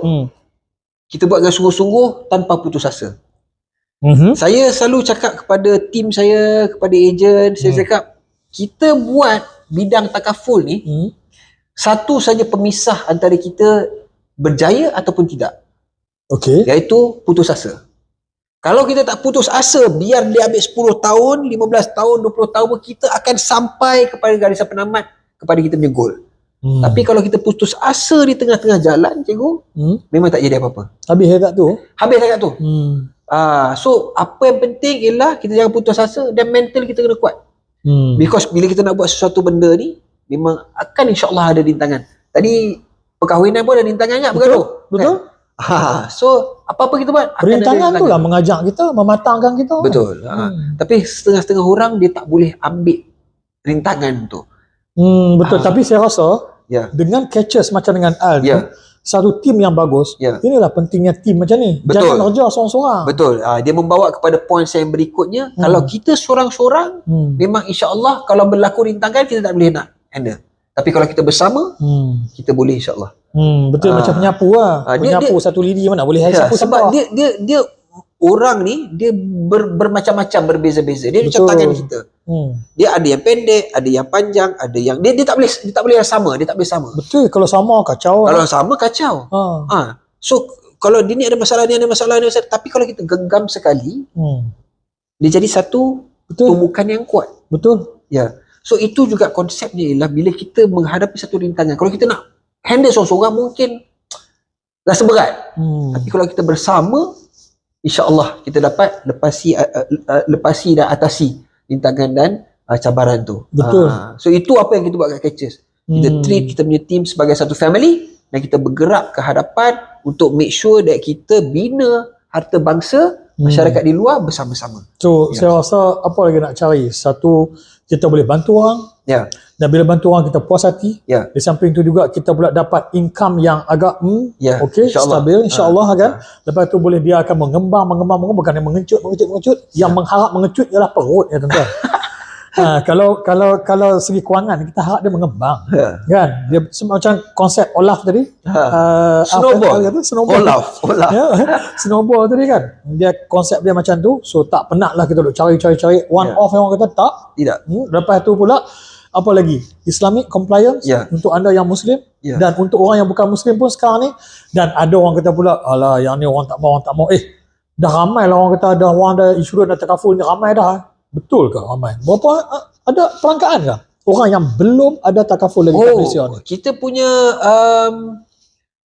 kita buat dengan sungguh-sungguh tanpa putus asa. Saya selalu cakap kepada tim saya, kepada ejen, saya cakap kita buat bidang takaful ni satu saja pemisah antara kita berjaya ataupun tidak. Okey. Iaitu putus asa. Kalau kita tak putus asa, biar dia ambil 10 tahun, 15 tahun, 20 tahun pun kita akan sampai kepada garisan penamat kepada kita punya goal. Tapi kalau kita putus asa di tengah-tengah jalan, cikgu, memang tak jadi apa-apa. Habis dekat tu? Habis dekat tu. So apa yang penting ialah kita jangan putus asa dan mental kita kena kuat. Because bila kita nak buat sesuatu benda ni, memang akan insya-Allah ada rintangan. Tadi perkahwinan pun ada rintangan tak bergaduh? Betul. Kan? So apa-apa kita buat akan Rintangan ada tu lah mengajak kita, mematangkan kita. Betul. Tapi setengah-setengah orang dia tak boleh ambil rintangan tu. Betul. Tapi saya rasa dengan Catchers macam dengan Al ni, satu tim yang bagus. Inilah pentingnya tim macam ni. Betul. Jangan kerja seorang-seorang. Betul. Dia membawa kepada poin yang berikutnya. Kalau kita seorang-seorang, memang insya-Allah kalau berlaku rintangan kita tak boleh nak handle. Tapi kalau kita bersama, kita boleh insya-Allah. Betul. Macam penyapu lah. Penyapu satu lidi mana boleh sapu sebab dia orang ni dia bermacam-macam, berbeza-beza. Dia macam tangan kita. Dia ada yang pendek, ada yang panjang, ada yang dia tak boleh sama, dia tak boleh sama. Betul. Kalau sama kacau. Kalau sama kacau. So kalau dia ni ada masalah, dia ada masalah, tapi kalau kita genggam sekali, dia jadi satu tumbukan yang kuat. Betul. So itu juga konsepnya ialah bila kita menghadapi satu rintangan, kalau kita nak handle seorang-seorang mungkin rasa berat. Tapi kalau kita bersama, InsyaAllah kita dapat lepasi dan atasi rintangan dan cabaran tu. Betul. So itu apa yang kita buat kat Catchers. Kita treat kita punya team sebagai satu family dan kita bergerak ke hadapan untuk make sure that kita bina harta bangsa, masyarakat di luar bersama-sama. So saya rasa apa lagi nak cari? Satu, kita boleh bantu orang, Ya. dan bila bantu orang kita puas hati. Ya. Di samping tu juga kita pula dapat income yang agak Ya, okey, insyaAllah. stabil insya-Allah kan. Lepas tu boleh dia akan mengembang bukan yang mengecut. Yang mengharap mengecut ialah perut ya tuan-tuan. Kalau segi kewangan kita harap dia mengembang. Kan? Dia macam konsep Olaf tadi. Snowball. Apa kata? Snowball. Olaf. Ya, snowball tadi kan. Dia konsep dia macam tu. So tak penatlah kita duk cari one off yang orang kata tak. Tidak. Lepas tu pula apa lagi? Islamic compliance untuk anda yang Muslim dan untuk orang yang bukan Muslim pun sekarang ni. Dan ada orang kata pula, alah yang ni orang tak mau. Dah ramai lah orang kata ada orang dah insurans dah terkaful ni, ramai dah. Betul ke ramai? Berapa ada perangkaan ke? Orang yang belum ada takaful lagi kat Malaysia ni. Kita punya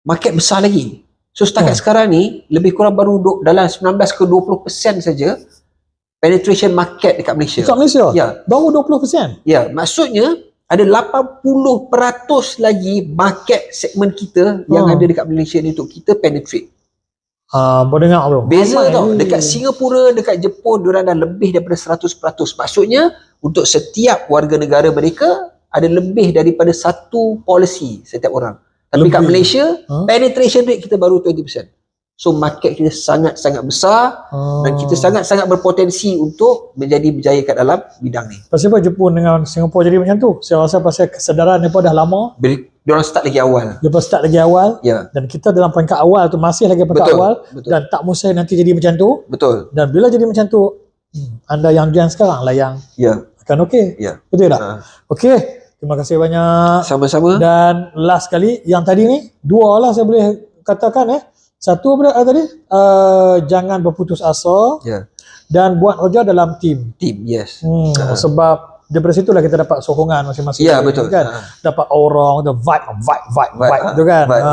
market besar lagi. So setakat sekarang ni lebih kurang baru dalam 19 ke 20% saja penetration market dekat Malaysia. Dekat Malaysia? Ya. Baru 20%? Ya, maksudnya ada 80% lagi market segmen kita yang ada dekat Malaysia ni untuk kita penetrate. Berdengar tu. Beza ramai tau. ni. Dekat Singapura, dekat Jepun, diorang dah lebih daripada 100%. Maksudnya untuk setiap warga negara mereka ada lebih daripada satu policy setiap orang. Tapi kat Lebih. Malaysia, penetration rate kita baru 20%. So market kita sangat-sangat besar dan kita sangat-sangat berpotensi untuk menjadi berjaya kat dalam bidang ni. Pasal apa Jepun dengan Singapura jadi macam tu? Saya rasa pasal kesedaran mereka dah lama. Diorang start lagi awal. Lepas start lagi awal. Ya. Dan kita dalam peringkat awal tu masih lagi peringkat Betul, awal. betul. Dan tak mustahil nanti jadi macam tu. Betul. Dan bila jadi macam tu, anda yang sekarang lah yang Ya. akan okey. Ya. Betul tak? Okey. Terima kasih banyak. Sama-sama. Dan last kali, yang tadi ni, dua lah saya boleh katakan Satu apa tadi? Jangan berputus asa Ya. dan buat kerja dalam tim. Team, yes. Sebab daripada situlah kita dapat sokongan masing-masing. Ya, betul. Kan? Dapat orang, vibe tu kan. Vibe.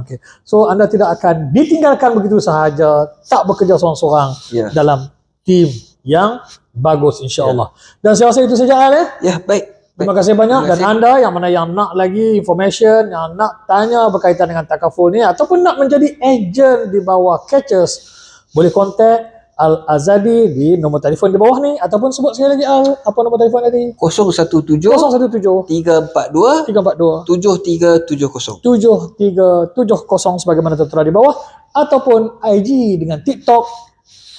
Okay. So anda tidak akan ditinggalkan begitu sahaja, tak bekerja seorang-seorang Ya. dalam tim yang bagus insya-Allah. Dan saya rasa itu saja Al. Ya, baik. Terima kasih banyak. Terima Dan kasih. anda yang mana yang nak lagi information, yang nak tanya berkaitan dengan takaful ni ataupun nak menjadi ejen di bawah Catchers, boleh kontak Al-Azadi di nombor telefon di bawah ni, ataupun sebut sekali lagi Al, apa nombor telefon tadi? 017 017 342 342 7370. 7370 sebagaimana tertera di bawah, ataupun IG dengan TikTok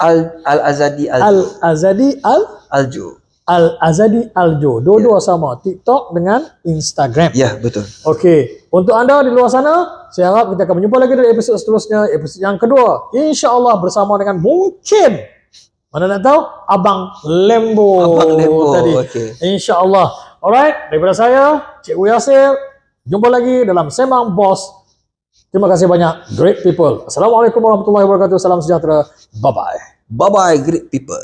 Al-Azadi Al-Azadi Aljo. Al-Azadi Aljo. Dua-dua sama, TikTok dengan Instagram. Ya, betul. Okey, untuk anda di luar sana, saya harap kita akan berjumpa lagi dari episod seterusnya, episod yang kedua. InsyaAllah bersama dengan mungkin, mana nak tahu, Abang Lembo. Abang Lembo, tadi. okey. InsyaAllah. Alright, daripada saya, Cikgu Yasir, jumpa lagi dalam Sembang Bos. Terima kasih banyak, great people. Assalamualaikum warahmatullahi wabarakatuh. Salam sejahtera. Bye-bye. Bye-bye, great people.